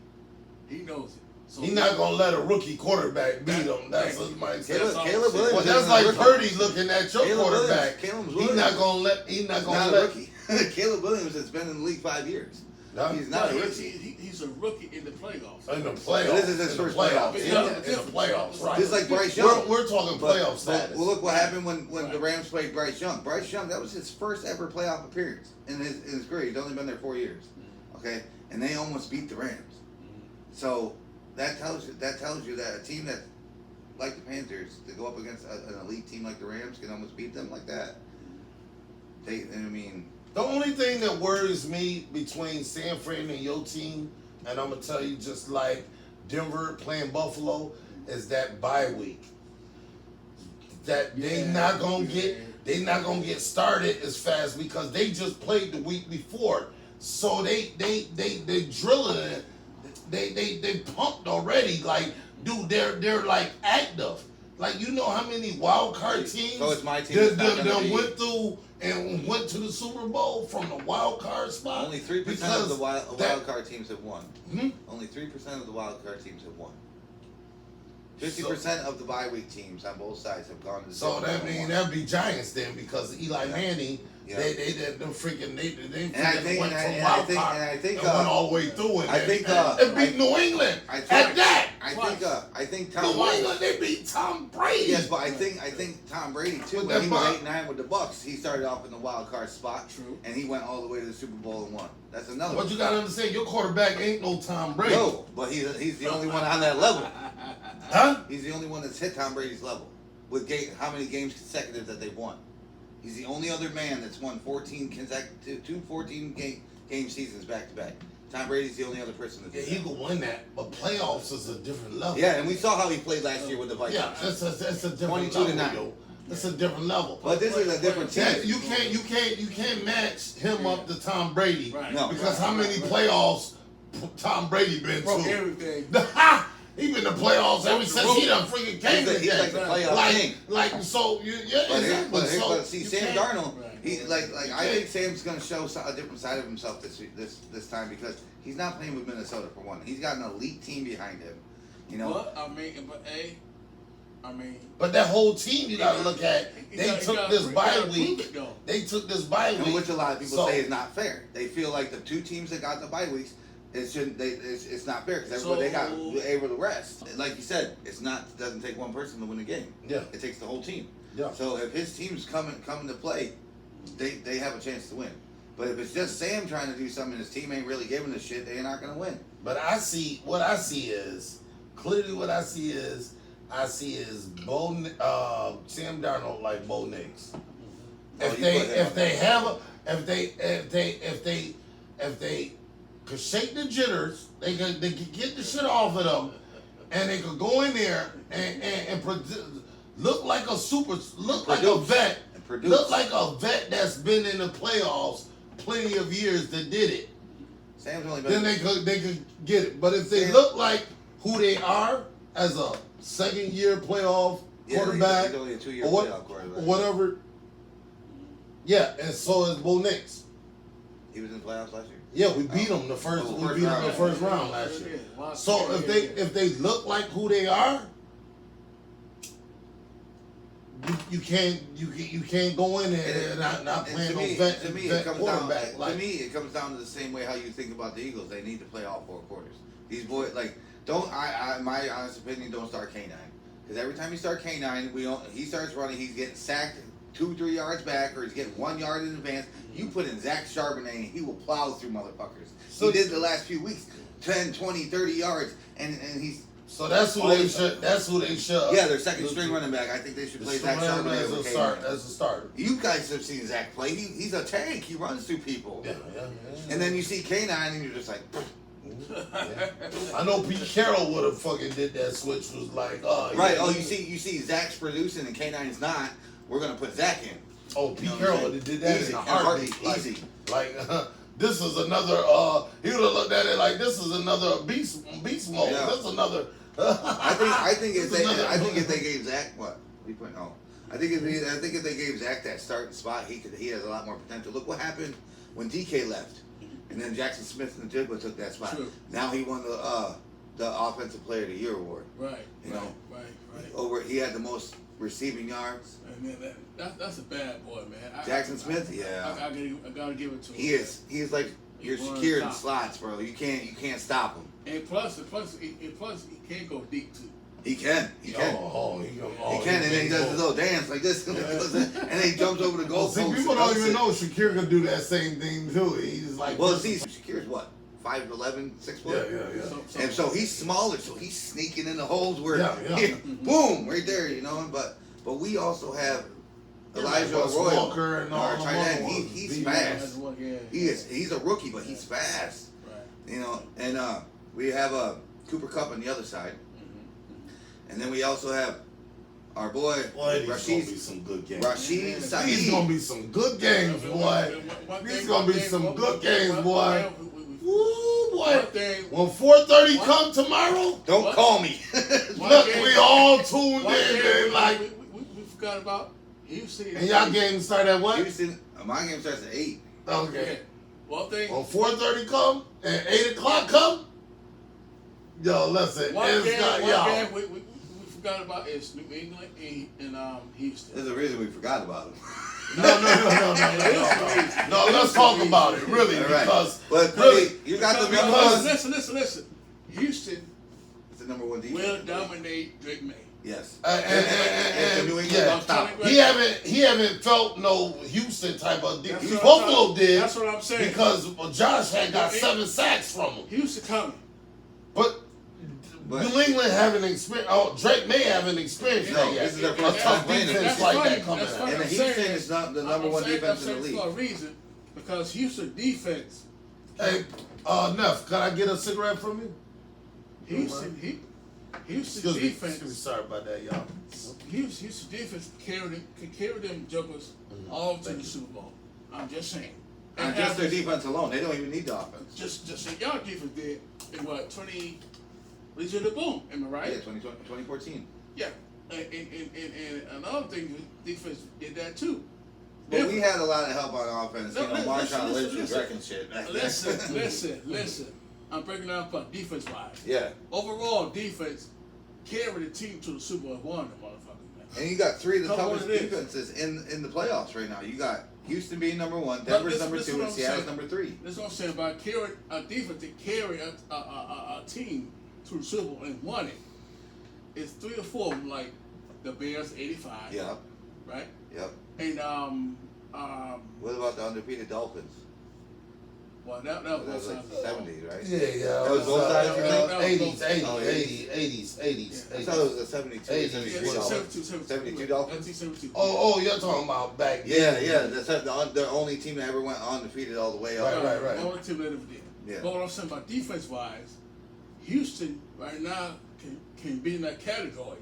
He knows it. So He's not gonna let a rookie quarterback beat him. That's what Mike said. Caleb Williams. Well, that's like Purdy looking at your Caleb quarterback. Caleb He's Williams. not gonna let. He's not He's gonna not a let. rookie. Caleb Williams has been in the league 5 years. No, He's not a rookie. He's a rookie in the playoffs. in the playoffs. This is his in the first playoffs. playoffs. Yeah, Yeah. in the playoffs. Right. Just like Bryce Young. We're talking playoff status. Well, look what happened when Right. the Rams played Bryce Young. Bryce Young, that was his first ever playoff appearance in his career. He's only been there 4 years. Okay, and they almost beat the Rams. So that tells you that a team that like the Panthers to go up against an elite team like the Rams can almost beat them like that. The only thing that worries me between San Fran and your team, and I'm gonna tell you, just like Denver playing Buffalo, is that bye week. That they not gonna get started as fast because they just played the week before, so they drilling it. They pumped already. Like, dude, they're like active. Like, you know how many wild card teams So it's my team that's not gonna that be- went through and went to the Super Bowl from the wild card spot. Only 3% of the wild card teams have won. Hmm? Only 3% of the wild card teams have won. 50% of the bye week teams on both sides have gone to the So Super that Bowl and means won. that'd be Giants then, because Eli Manning, Yeah. they freaking And I think- went and from I wild think- card and I think, and went all the way through it. I and- think, and beat New England I at think- that. I think Tom New England, they beat Tom Brady. Yes, but I think Tom Brady too. With When that he was buck. 8-9 with the Bucks, he started off in the wild card spot, True. and he went all the way to the Super Bowl and won. That's another. But one. you gotta understand, your quarterback ain't no Tom Brady. No, but he's the only one on that level. Huh? He's the only one that's hit Tom Brady's level with how many games consecutive that they've won. He's the only other man that's won 14 game seasons back to back. Tom Brady's the only other person that Yeah, did he that. could win that, but playoffs is a different level. Yeah, and we saw how he played last year with the Vikings. Yeah, it's a different 22 to level, 9. yo. It's a different level. But this is a different team. Yeah, you can't match him up to Tom Brady. Right. No. Because how many playoffs Tom Brady been Broke to? everything. He been to playoffs ever since he done freaking came He's to like the playoff like, king. like so yeah, But, exactly. but see, you Sam can't- Darnold, Right. he like I think Sam's gonna show a different side of himself this time because he's not playing with Minnesota for one. He's got an elite team behind him. You know, But I mean, But that whole team you gotta look at. They took this bye week. They took this bye and week. which a lot of people So- say is not fair. They feel like the two teams that got the bye weeks, it's not fair because everybody they got able to rest. Like you said, it doesn't take one person to win a game. Yeah. It takes the whole team. Yeah. So if his team's coming to play, they have a chance to win. But if it's just Sam trying to do something and his team ain't really giving a shit, they're not gonna win. But I see Sam Darnold like Bo Nix. If they could shake the jitters, they could get the shit off of them, and they could go in there and look like a vet, And produce. look like a vet that's been in the playoffs plenty of years that did it. Sam's only been. Then they could get it. But if they Sam- look like who they are as a second year playoff quarterback He's only a 2-year or what, playoff quarterback. or whatever, yeah, and so is Bo Nix. He was in the playoffs last year. Yeah, we beat them the first round last year. So if they look like who they are, you can't go in there and not And playing to no me, vet it comes down. quarterback. To me, it comes down to the same way how you think about the Eagles. They need to play all 4 quarters. These boys, like, my honest opinion, don't start K9 because every time you start K9, he starts running, he's getting sacked 2-3 yards back, or he's getting 1 yard in advance. You put in Zach Charbonnet, and he will plow through motherfuckers. So- he did the last few weeks, 10, 20, 30 yards, and he's So that's who they should. That's who they should. Yeah, their second string running back. I think they should play Zach Charbonnet as a start. As a starter. You guys have seen Zach play. He's a tank. He runs through people. Yeah. And then you see K9, and you're just like. Yeah. I know Pete Carroll would have fucking did that switch. Was like, right. Oh, you see Zach's producing and K9's not. We're gonna put Zach in. Oh, Pete Carroll would have did that easy. in a heartbeat. Easy. Like this is another. He would have looked at it like this is another beast mode. Yeah. This is another. I think if they gave Zach what we put I think if they gave Zach that starting spot, he has a lot more potential. Look what happened when DK left, and then Jackson Smith and Jigba took that spot. True. Now he won the Offensive Player of the Year award. Right. You know. Right. He had the most receiving yards. Man, that's a bad boy, man. Jackson Smith, yeah. I gotta give it to him. He is like you're secured in slots, bro. You can't stop him. And plus, he can't go deep too. He can. He can, and then he does his little dance like this, and then he jumps over the goal post. See, people don't even know Shakir can do that same thing too. He's like, well, see, Shakir's what, 5'11", 6 foot. Yeah. And so he's smaller, so he's sneaking in the holes where, boom, right there, you know. But we also have Elijah Arroyo, our tight end. He's fast. He's a rookie, but he's fast. Right. You know, and we have Cooper Kupp on the other side. And then we also have our boy Rashid. Be some good games. Rashid Saeed. These gonna be some good games, boy. These gonna be some good games, boy. Woo, boy. When 4:30 come tomorrow, don't call me. Look, we all tuned in, man. Like we forgot about Houston. And y'all game start at what? Houston. My game starts at 8. Okay. One thing. When 4:30 come and 8 o'clock come, yo, listen. One game we forgot about is New England and Houston. There's a reason we forgot about them. No. Let's talk about it, really, because really, you got the number one. Listen. Houston. It's the number one defense. Will dominate Drake May. Yes. And New England he haven't felt no Houston type of defense. Buffalo did. That's what I'm saying. Because Josh had got 7 sacks from him. Houston coming. But New England haven't experienced. Oh, Drake may haven't experienced that yet. This is their first time playing defense like that coming out. And Houston is not the number one defense in the league. For a reason, because Houston defense. Hey, Neff, can I get a cigarette from you? Houston Excuse defense. me, sorry about that, y'all. Houston defense can carry them jokers all to the Super Bowl. I'm just saying. And just their defense alone, they don't even need the offense. Just y'all defense did in what 20. Legion of the Boom, am I right? Yeah, 2014. Yeah, and another thing, defense did that too. But we had a lot of help on offense. You know, Marshawn Lynch was wrecking shit. Listen. I'm breaking down for defense wise. Yeah. Overall defense carried the team to the Super Bowl. Won the motherfucker, man. And you got 3 of the toughest defenses in the playoffs right now. You got Houston being number 1, Denver's number 2, and Seattle's number 3. That's what I'm saying about carrying a defense to carry a team to the Super Bowl and won it. It's 3 or 4 of them, like the Bears 85. Yep. Right? Yep. And what about the undefeated Dolphins? Well, that was like the 70s, right? Yeah. That was both sides, 80s. I thought it was the 72, 72 Dolphins. 72. Oh, you're talking about back then. Yeah. That's the only team that ever went undefeated all the way up. Right. The only team that ever did. Yeah. But what I'm saying about defense-wise, Houston right now can be in that category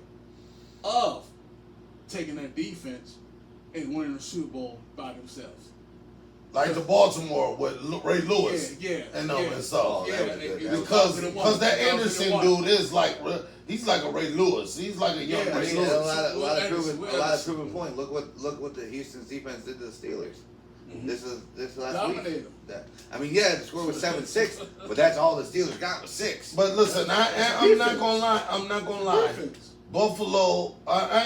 of taking that defense and winning the Super Bowl by themselves. Like the Baltimore with Ray Lewis and stuff. Because that Anderson dude is like, he's like a Ray Lewis. He's like a young Ray Lewis. A lot of proven point. Look what the Houston's defense did to the Steelers. Mm-hmm. This last week. I mean, the score was 7-6, but that's all the Steelers got was 6. But listen, I'm not gonna lie. Buffalo.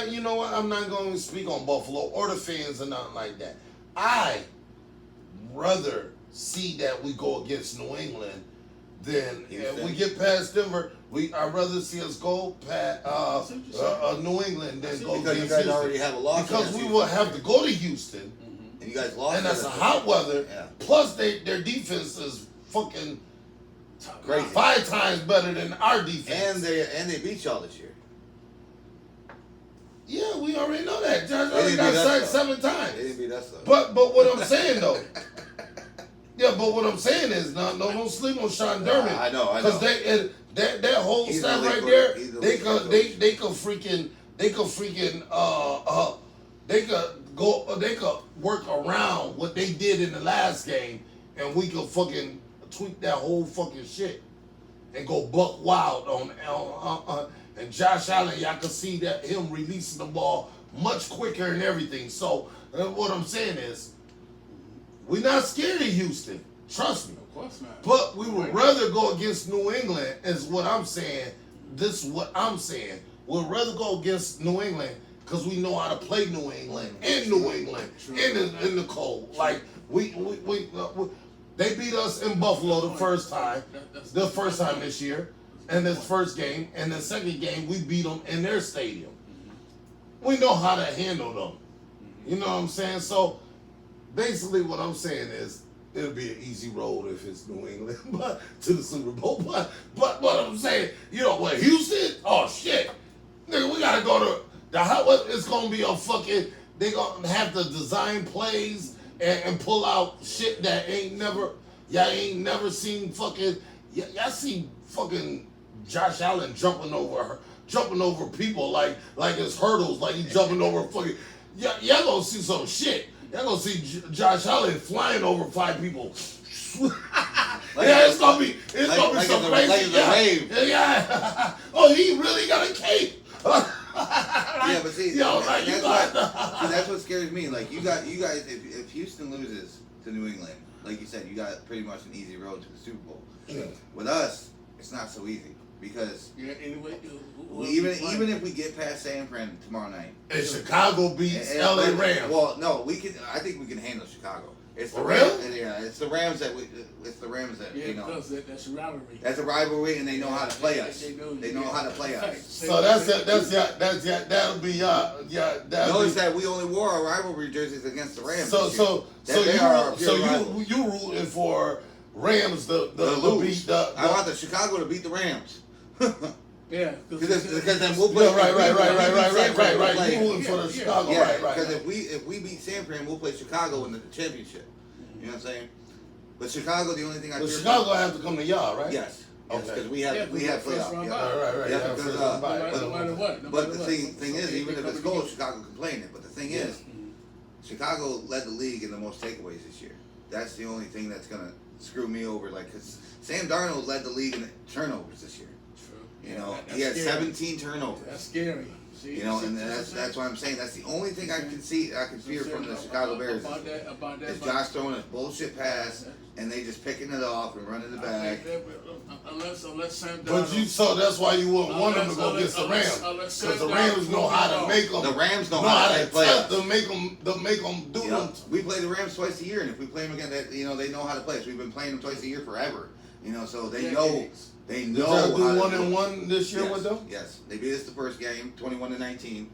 You know what? I'm not going to speak on Buffalo or the fans or nothing like that. I rather see that we go against New England than if we get past Denver. I'd rather see us go past New England than go against Houston. You guys already have a loss. Because we will have to go to Houston. And you guys lost. And that's a hot weather. Yeah. Plus, their defense is fucking Crazy. 5 times better than our defense. And they beat y'all this year. Yeah, we already know that. Josh They already didn't got beat us, sacked though. 7 times. They didn't beat us though. But what I'm saying though, yeah, but what I'm saying is, don't sleep on Sean Dermott. I know. Because that whole He's staff the right league there, coach. He's the they league could coach. they could work around what they did in the last game, and we could fucking tweak that whole fucking shit and go buck wild on and Josh Allen. Y'all can see that him releasing the ball much quicker and everything. So what I'm saying is, we're not scared of Houston. Trust me. Of course not. But we would rather go against New England, is what I'm saying. This is what I'm saying. We'd rather go against New England because we know how to play New England in New England in the cold. Like they beat us in Buffalo the first time this year, and this first game, and the second game we beat them in their stadium. We know how to handle them. You know what I'm saying? So basically, what I'm saying is, it'll be an easy road if it's New England, but to the Super Bowl. But what I'm saying, Houston? Oh shit, nigga, we gotta go to it's gonna be a fucking. They gonna have to design plays and pull out shit that y'all ain't never seen. Fucking y'all see fucking Josh Allen jumping over people like it's hurdles, like he jumping over fucking. Y'all gonna see some shit. Y'all gonna see Josh Allen flying over 5 people. It's gonna be some crazy. Yeah. Oh, he really got a cape. Yeah, but see, that's what scares me. Like you guys, if Houston loses to New England, like you said, you got pretty much an easy road to the Super Bowl. Yeah. With us, it's not so easy because Anyway, even if we get past San Fran tomorrow night, and Chicago beats LA Rams. Well, no, we can. I think we can handle Chicago. It's the For Rams. real? Yeah, it's the Rams that because that's a rivalry. That's a rivalry, and they know how to play us. They know how to play us. So that'll be Notice that we only wore our rivalry jerseys against the Rams. So you rooting for Rams to beat the. I want the Chicago to beat the Rams. Yeah, because then we'll play. Right. You rooting for the Chicago, yeah, right. Because if we beat San Fran, we'll play Chicago in the championship. You know what I'm saying? But Chicago, the only thing I. But Chicago has to come to y'all, right? Yes. Okay. Because we have playoff. Right. Yeah, No matter what. But the thing is, even if it's cold, Chicago can play in it. But the thing is, Chicago led the league in the most takeaways this year. That's the only thing that's gonna screw me over. Like, cause Sam Darnold led the league in turnovers this year. True. You know, he had scary. 17 turnovers. That's scary. See, you know, and that's why I'm saying that's the only thing I can fear from the Chicago Bears is Josh throwing a bullshit pass and they just picking it off and running it back. Unless Sam Darnold. But so that's why you wouldn't want them to go against the Rams, because the Rams know how to make them. The Rams know how to play us. To make them do them. We play the Rams twice a year, and if we play them again, they know how to play us. We've been playing them twice a year forever. You know, so they know. They know how to do how 1-1 this year with them. Yes, they beat us the first game, 21-19,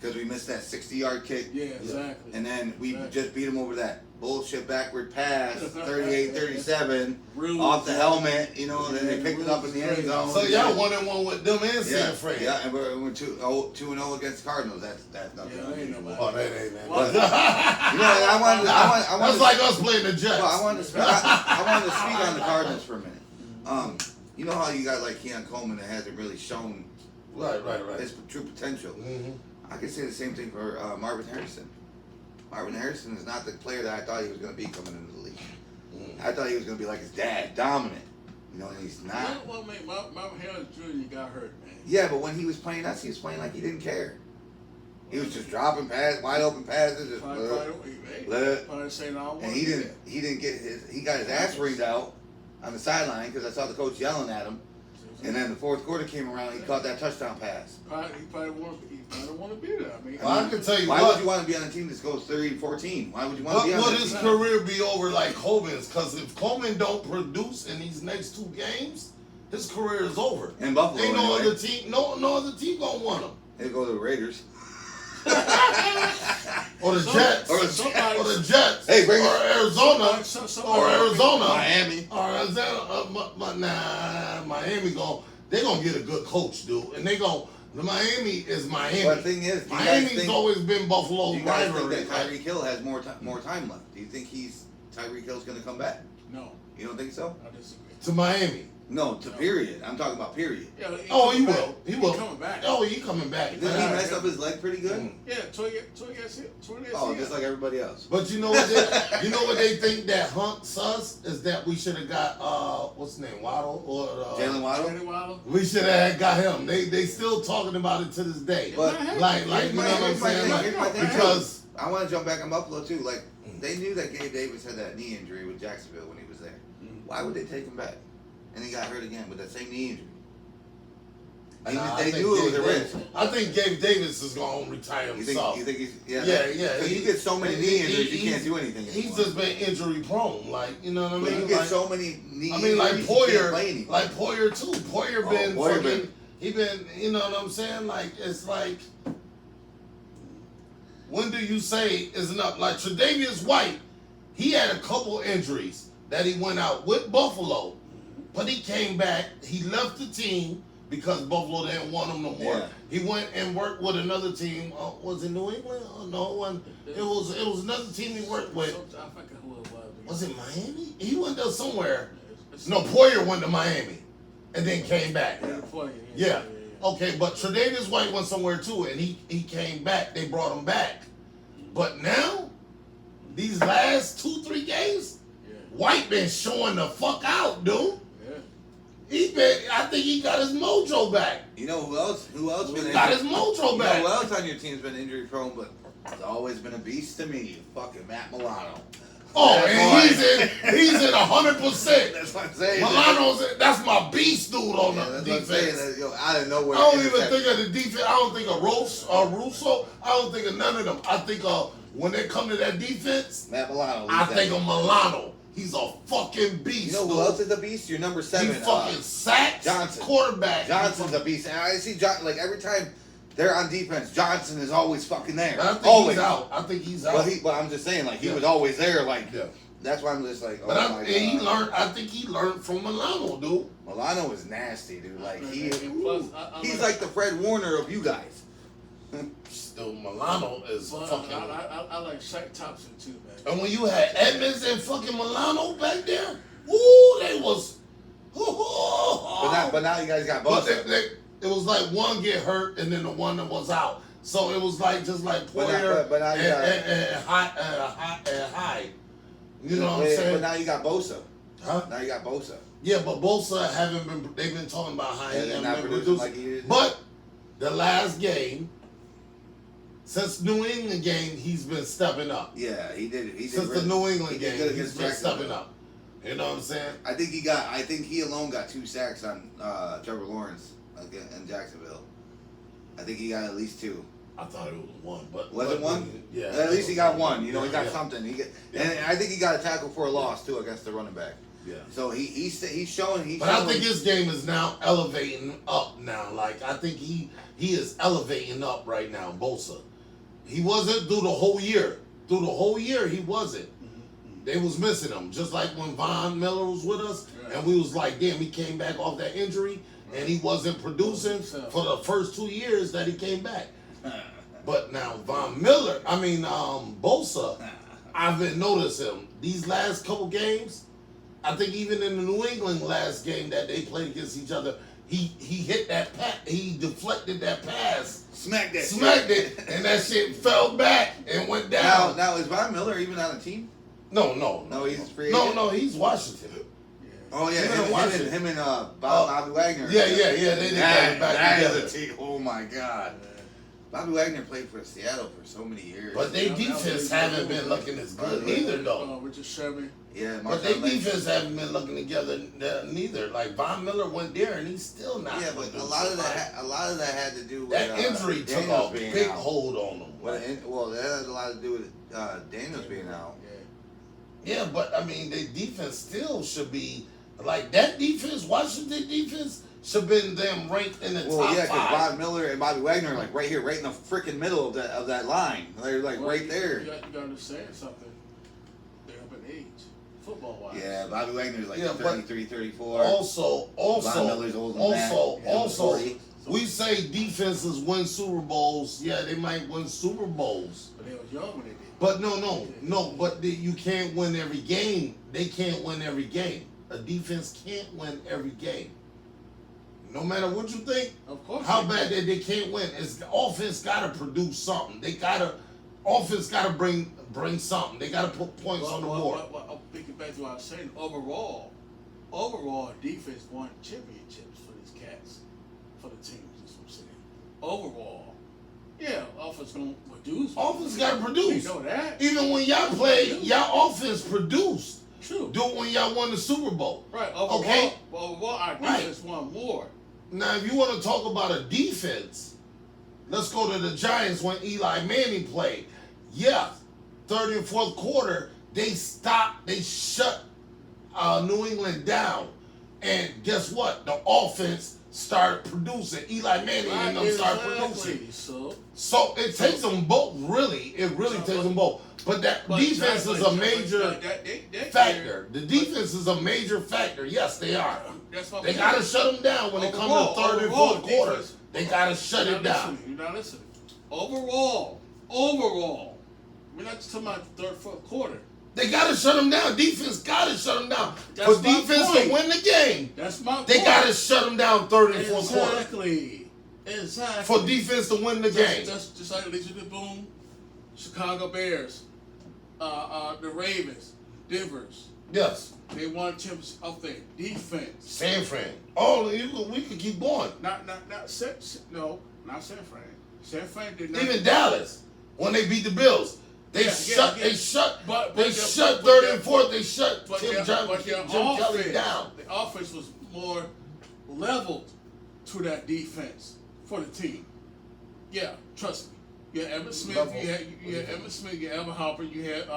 because we missed that 60-yard kick. Yeah, exactly. And then we just beat them over that bullshit backward pass, 38-37, off the helmet. You know, and then they picked it up in the end zone. So y'all 1-1 with them and San Fran. Yeah, and we're 2-0 against the Cardinals. That's nothing. Yeah, ain't nobody. Oh, that ain't that. But, you know, I wanted. That's like us playing the Jets. Well, I wanted to speak on the Cardinals for a minute. You know how you got like Keon Coleman that hasn't really shown his true potential. Mm-hmm. I could say the same thing for Marvin Harrison. Marvin Harrison is not the player that I thought he was going to be coming into the league. I thought he was going to be like his dad, dominant. You know, and he's not. Well, man, Marvin Harrison Jr. got hurt, man. Yeah, but when he was playing us, he was playing like he didn't care. He was just dropping wide open passes. Just and he didn't get he got his ass ringed out on the sideline because I saw the coach yelling at him. And then the fourth quarter came around, he caught that touchdown pass. He probably want to be there. I mean, I can tell you why would you want to be on a team that goes 30-14? Why would you want to be on that team? Will his career be over like Coleman's? Because if Coleman don't produce in these next 2 games, his career is over. In Buffalo, ain't no other team. No other team gonna want him. He'll go to the Raiders. Or the Jets. Or the Jets. Hey, bring or it. Arizona. Or Arizona. Miami. Or Arizona. Nah, Miami they're gonna get a good coach, dude. And Miami is Miami. But the thing is, Miami's always been Buffalo's do you guys rivalry. think that Tyreek Hill has more time left? Do you think Tyreek Hill's gonna come back? No. You don't think so? I disagree. To Miami. No, period. I'm talking about period. Yeah, he will. He will. He's coming back. Oh, he coming back. Didn't he mess up his leg pretty good? Yeah, 20 years. Oh, just like everybody else. But you know what they think that hunts us is that we should have got what's his name, Waddle or Jalen Waddle? We should have got him. They still talking about it to this day. But like you know what I'm saying? Because I want to jump back in Buffalo too. Like they knew that Gabe Davis had that knee injury with Jacksonville when he was there. Why would they take him back? And he got hurt again with that same knee injury. They knew it was a risk. I think Gabe Davis is going to retire himself. You think he's yeah? Because you get so many knee injuries, you can't do anything. He's just been injury prone, like you know what I mean. But you get so many knee injuries. like Poyer too. Poyer been he been you know what I'm saying. Like it's like when do you say is enough? Like Tre'Davious White, he had a couple injuries that he went out with Buffalo, but he came back. He left the team because Buffalo didn't want him no more. Yeah. He went and worked with another team. Was it New England? Oh, no, it was another team he worked with. I forget who it was. Was it Miami? He went there somewhere. No, Poyer went to Miami and then came back. Yeah. Okay, but Tre'Davious White went somewhere too, and he came back. They brought him back. But now, these last 2-3 games, White been showing the fuck out, dude. I think he got his mojo back. You know who else? Got his mojo back. You know who else on your team's been injury prone, but has always been a beast to me? You fucking Matt Milano. Oh, and he's in 100%. That's what I'm saying. That's my beast dude on the defense. What I'm saying. Out of nowhere. I don't even think of the defense. I don't think of Russo. I don't think of none of them. I think when they come to that defense, Matt Milano. I think of Milano. He's a fucking beast. You know who else is a beast? Your number 7. He fucking sacks Johnson. Quarterback. Johnson's a beast. And I see like every time they're on defense, Johnson is always fucking there. I think always. he's out. I think he's out. But I'm just saying, like he was always there. Like that's why I'm just like, oh but my god. He learned. I think he learned from Milano, dude. Milano is nasty, dude. Like he's like the Fred Warner of you guys. Still, Milano is fucking. I like Shaq Thompson too, man. And when you had Edmonds and fucking Milano back there, ooh, they was. But now you guys got both. It was like one get hurt and then the one that was out. So it was like just like Poyer and Hyde. You know what I'm saying? But now you got Bosa. Huh? Now you got Bosa. Yeah, but Bosa they've been talking about how he hasn't been producing. Like he is. But the last game, since New England game, he's been stepping up. Yeah, he did. Since the New England game, he's been stepping up. You know what I'm saying? I think he alone got 2 sacks on Trevor Lawrence in Jacksonville. I think he got at least 2. I thought it was 1, but was it 1? Yeah. At least he got 1. You know, he got something. And I think he got a tackle for a loss too against the running back. Yeah. So he's showing. But I think his game is now elevating up now. Like I think he is elevating up right now. Bosa. He wasn't through the whole year. Through the whole year, he wasn't. They was missing him. Just like when Von Miller was with us, and we was like, damn, he came back off that injury, and he wasn't producing for the first 2 years that he came back. But now Bosa, I've been noticing him these last couple games. I think even in the New England last game that they played against each other, he hit that pass. He deflected that pass. Smacked it, and that shit fell back and went down. Now is Von Miller even on the team? No, he's free. No, he's Washington. Oh yeah, him and Bobby Wagner. Yeah, they did that back together. Is a team. Oh my god. Bobby Wagner played for Seattle for so many years. But their defense haven't been looking as good neither, though. Richard Sherman. Yeah, but their defense haven't been looking together neither. Like Von Miller went there and he's still not. Yeah, but a lot of that had to do with that injury took a big hold on him. Well, that had a lot to do with Daniels being out. Yeah, but I mean, their defense still should be like that defense. Washington defense should have been them ranked in the Well, top yeah, because five. Bob Miller and Bobby Wagner are like right here, right in the freaking middle of that line. They're like right there. You got to understand something. They're up in age, football wise. Yeah, Bobby Wagner's like Yeah, 33, 34. Also, Bob Miller's older than that. Yeah, 40. we say defenses win Super Bowls. Yeah, they might win Super Bowls. But they was young when they did. But no. But you can't win every game. They can't win every game. A defense can't win every game. No matter what you think, Of course. how bad they can't win. It's the offense got to produce something. Offense got to bring something. They got to put points on the board. I'm thinking back to what I was saying. Overall, defense won championships for these cats, for the teams. That's what I'm saying. Overall, yeah, offense gonna produce. Offense got to produce. You know that. Even when y'all played, y'all offense produced. True. Do it when y'all won the Super Bowl. Right. Overall, Okay. Our defense won more. Now, if you want to talk about a defense, let's go to the Giants when Eli Manning played. Yeah, third and fourth quarter, they shut New England down. And guess what? The offense started producing. Eli Manning and them started producing. So it takes them both, really. It really takes them both. But defense is a major factor. The defense is a major factor. Yes, they are. They got to shut them down when it comes to third and fourth quarter. They got to shut it down. You're not listening. Overall, we're not just talking about the third, fourth quarter. They got to shut them down. Defense got to shut them down. That's For defense to win the game, that's my point. they got to shut them down third and fourth quarter. Exactly. For defense to win the game. Just like Legion Boom, Chicago Bears, the Ravens, Denver's. Yes. They won championships off their defense. San Fran. Oh, we can keep going. Not San Fran. San Fran did not. Even Dallas, when they beat the Bills, they shut third and fourth. They shut Jim Kelly down. The offense was more leveled to that defense for the team. Yeah, trust me. You had Evan Smith. You had Evan Smith. You had Evan Hopper. You had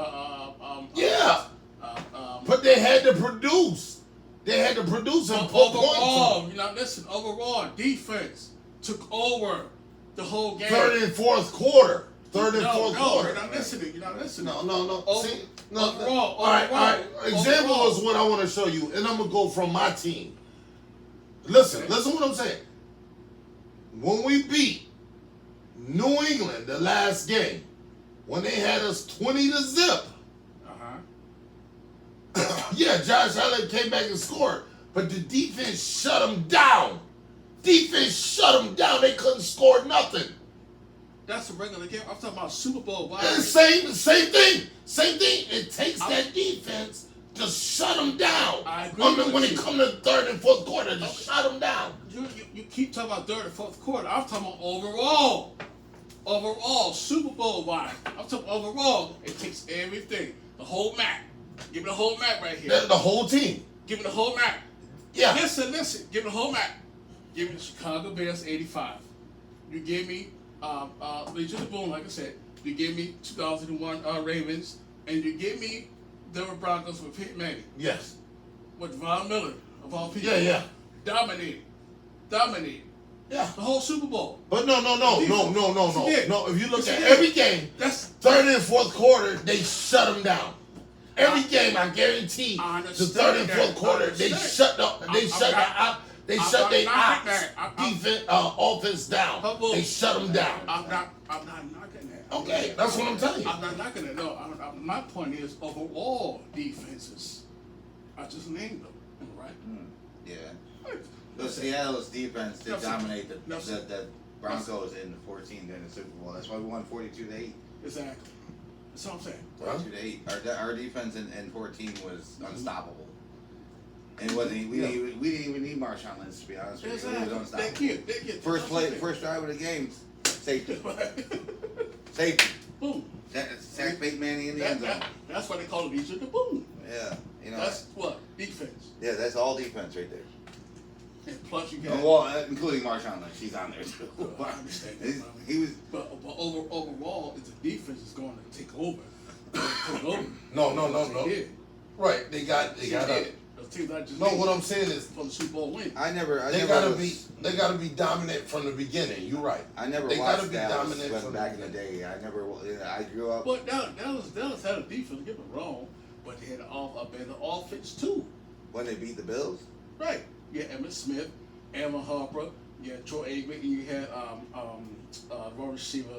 but they had to produce. They had to produce and put overall, points. Overall, defense took over the whole game. Third and fourth quarter. You're not listening. No. Overall. All right. Example is what I want to show you, and I'm gonna go from my team. Listen what I'm saying. When we beat New England the last game, when they had us 20-0. Yeah, Josh Allen came back and scored, but the defense shut them down. They couldn't score nothing. That's a regular game. I'm talking about Super Bowl. Same thing. It takes that defense to shut them down. I agree when it comes to third and fourth quarter, to shut them down. You keep talking about third and fourth quarter. I'm talking about overall. Overall, Super Bowl wise. I'm talking overall. It takes everything. The whole map. Give me the whole map right here. The whole team. Give me the whole map. Yeah. Listen. Give me the whole map. Give me the Chicago Bears 85. You gave me Legion of Boom, like I said. You gave me 2001 Ravens, and you gave me Denver Broncos with Peyton Manning. Yes. With Von Miller of all people. Yeah. Dominated. Yeah. The whole Super Bowl. But no. No. If you look at every game, that's third and fourth quarter, they shut them down. Every game, I guarantee, the third and fourth quarter, they shut their offense down. They shut them down. I'm not knocking that. Okay, that's what I'm telling you. I'm not knocking it. No, my point is overall defenses. I just named them, right? Yeah. The Seattle's defense did dominate the Broncos in the 14 during the Super Bowl. That's why we won 42-8. Exactly. That's what I'm saying. 42-8. Our defense in 14 was unstoppable. And we didn't even need Marshawn Lynch, to be honest with you. He was unstoppable. First drive of the game, safety. Safety. Boom. Sack Peyton Manning in the end zone. That's why they call it Legion of Boom. Yeah. That's what? Defense. Yeah, that's all defense right there. And plus you got... Well, including Marshawn Lynch. He's on there too. I understand. He was... But overall, it's the defense is going to take over. No. Right. They got The teams I just No, what I'm saying is for the Super Bowl win. they gotta be dominant from the beginning. You're right. I never They watched gotta be Dallas dominant when from back in the day. I grew up. But Dallas had a defense. Don't get me wrong, but they had a better offense too. When they beat the Bills. Right. You had Emmitt Smith, Alvin Harper, you had Troy Aikman, and you had wide receiver,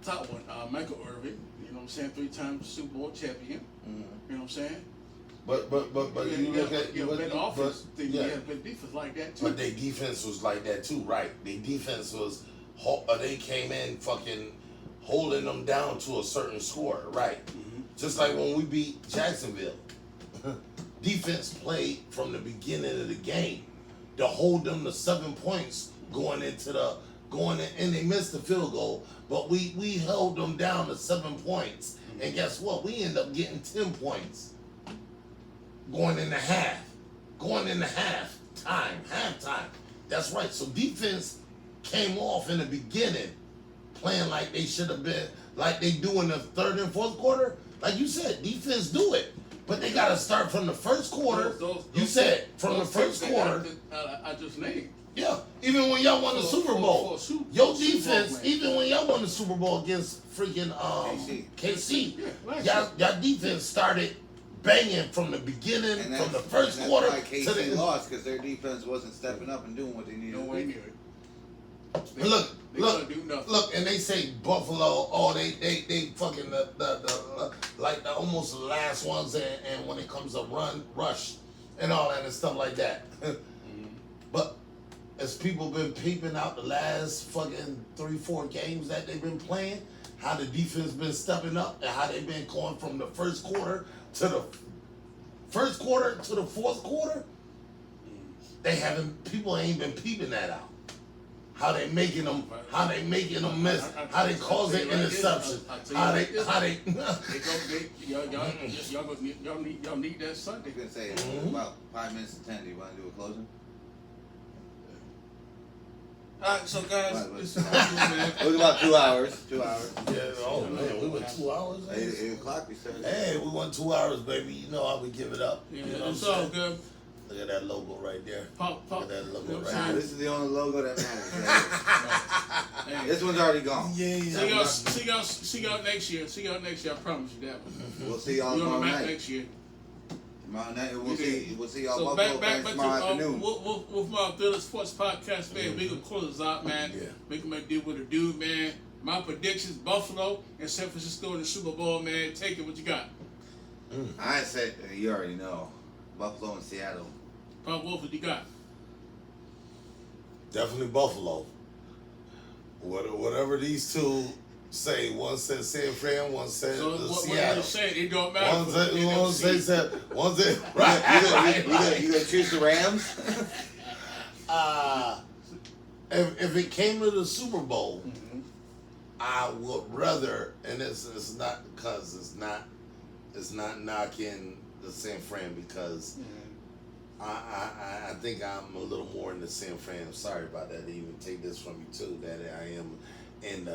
top one, Michael Irvin. You know what I'm saying? 3-time Super Bowl champion. Mm-hmm. You know what I'm saying? But you look at you had offense. but, You had a better defense like that too. But their defense was like that too, right? Their defense was they came in fucking holding them down to a certain score, right? Mm-hmm. Just like when we beat Jacksonville. Defense played from the beginning of the game to hold them to 7 points going in, and they missed the field goal, but we held them down to 7 points, and guess what? We end up getting 10 points going into halftime. That's right. So defense came off in the beginning playing like they should have been, like they do in the third and fourth quarter. Like you said, defense do it. But they got to start from the first quarter. You said from the first quarter. I just named. Yeah, even when y'all won the Super Bowl, your defense, even when y'all won the Super Bowl against freaking KC, y'all defense started banging from the beginning, from the first quarter. That's why KC lost, because their defense wasn't stepping up and doing what they needed. No way near it. Look, and they say Buffalo. Oh, they fucking the like the almost the last ones, and when it comes to rush, and all that and stuff like that. But as people been peeping out the last fucking 3-4 games that they've been playing, how the defense been stepping up, and how they been going from the first quarter to the fourth quarter. People ain't been peeping that out. How they making them miss, how they causing interceptions, y'all need that Sunday. You can say about 5 minutes to 10. Do you want to do a closing? All right, so guys, it was about 2 hours. 2 hours. Yeah. Oh man, we went 2 hours. 8 o'clock. We started. Hey, we went 2 hours, baby. You know how we give it up. Yeah, you know it's all good. Look at that logo right there. Pop. Look at that logo right Nah, there. this is the only logo that matters. Right? This one's already gone. Yeah. See y'all next year. I promise you that one. We'll see y'all We're on tomorrow the map night. next year. Tomorrow night, we'll see y'all So Buffalo back fans tomorrow to afternoon. with my Village Sports Podcast, man. We can close this out, man. Yeah. We can make deal with a dude, man. My predictions: Buffalo and San Francisco in the Super Bowl, man. Take it. What you got? I said, you already know, Buffalo and Seattle. PappaWolf, what you got? Definitely Buffalo. Whatever these two say, one said San Fran, one said Seattle. What you saying? It don't matter. One said You gonna choose the Rams? If it came to the Super Bowl, I would rather, and it's not because it's not knocking the San Fran, because I think I'm a little more in the San Fran. I'm sorry about that. To even take this from you too, that I am in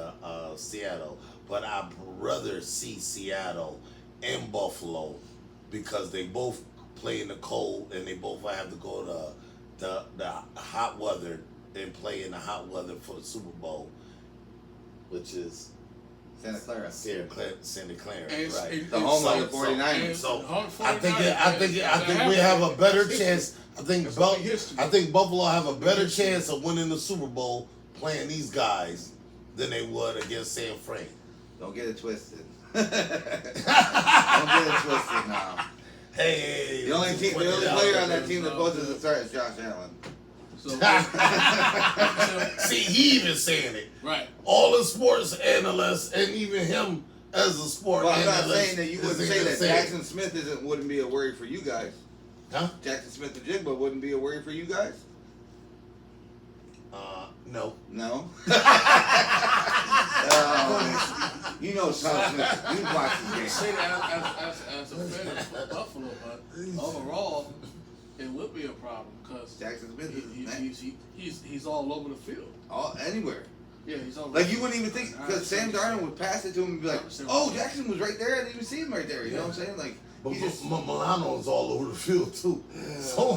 Seattle, but I'd rather see Seattle and Buffalo, because they both play in the cold and they both have to go to the hot weather and play in the hot weather for the Super Bowl, which is Santa Clara. Santa Clara, And right? The home of the 49ers. So I think we have a better chance. I think Buffalo have a better chance of winning the Super Bowl playing these guys than they would against San Fran. Don't get it twisted. Don't get it twisted now. Hey, The only player on that team that poses a threat is Josh Allen. So, see, he even saying it. right. All the sports analysts and even him as a sport analyst. I'm not saying that you wouldn't say that Jackson Smith wouldn't be a worry for you guys. Huh? Jackson Smith the Jigba wouldn't be a worry for you guys? No. No? You know Sean Smith. You watch You the game. say that as a fan for Buffalo, but overall, it would be a problem because Jackson Smith is he's all over the field. anywhere. Yeah, he's all Like you wouldn't even think, because Sam Darnold would pass it to him and be like, "Oh, Jackson was right there. I didn't even see him right there." You know what I'm saying? Like But He's just, Milano's all over the field too. So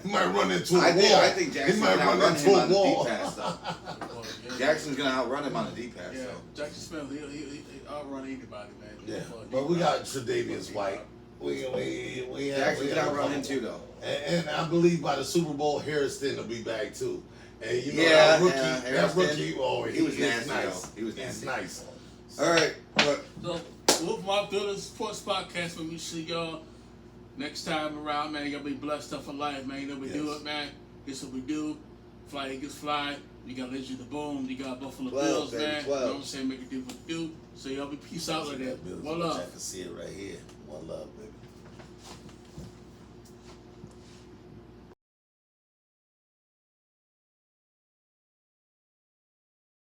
he might run into a wall. I think Jackson's he might gonna run outrun into him a on the wall. deep pass though. Well, yeah. Jackson's gonna outrun him on the deep pass Yeah, though. Jackson Smith, he outrun anybody, man. Yeah, For a but deep we got route. Tre'Davious White. We Jackson can have outrun him too though. And I believe by the Super Bowl, Harrison will be back too. And you know Yeah, that rookie, yeah, that Harrison, rookie, oh, he was is nasty, nice. though. He was He's nasty. nice. All right, but So, Wolf Mob Builders Sports Podcast, when we see y'all next time around, man, y'all be blessed up for life, man. You know we do Yes. it, man. This what we do. Fly Eagles fly. You got Legend of the Boom. You got Buffalo 12, Bills, baby, man. 12. You know what I'm saying? Make it do what it do. So y'all be peace out like that. One love. I can see it right here. One love, baby.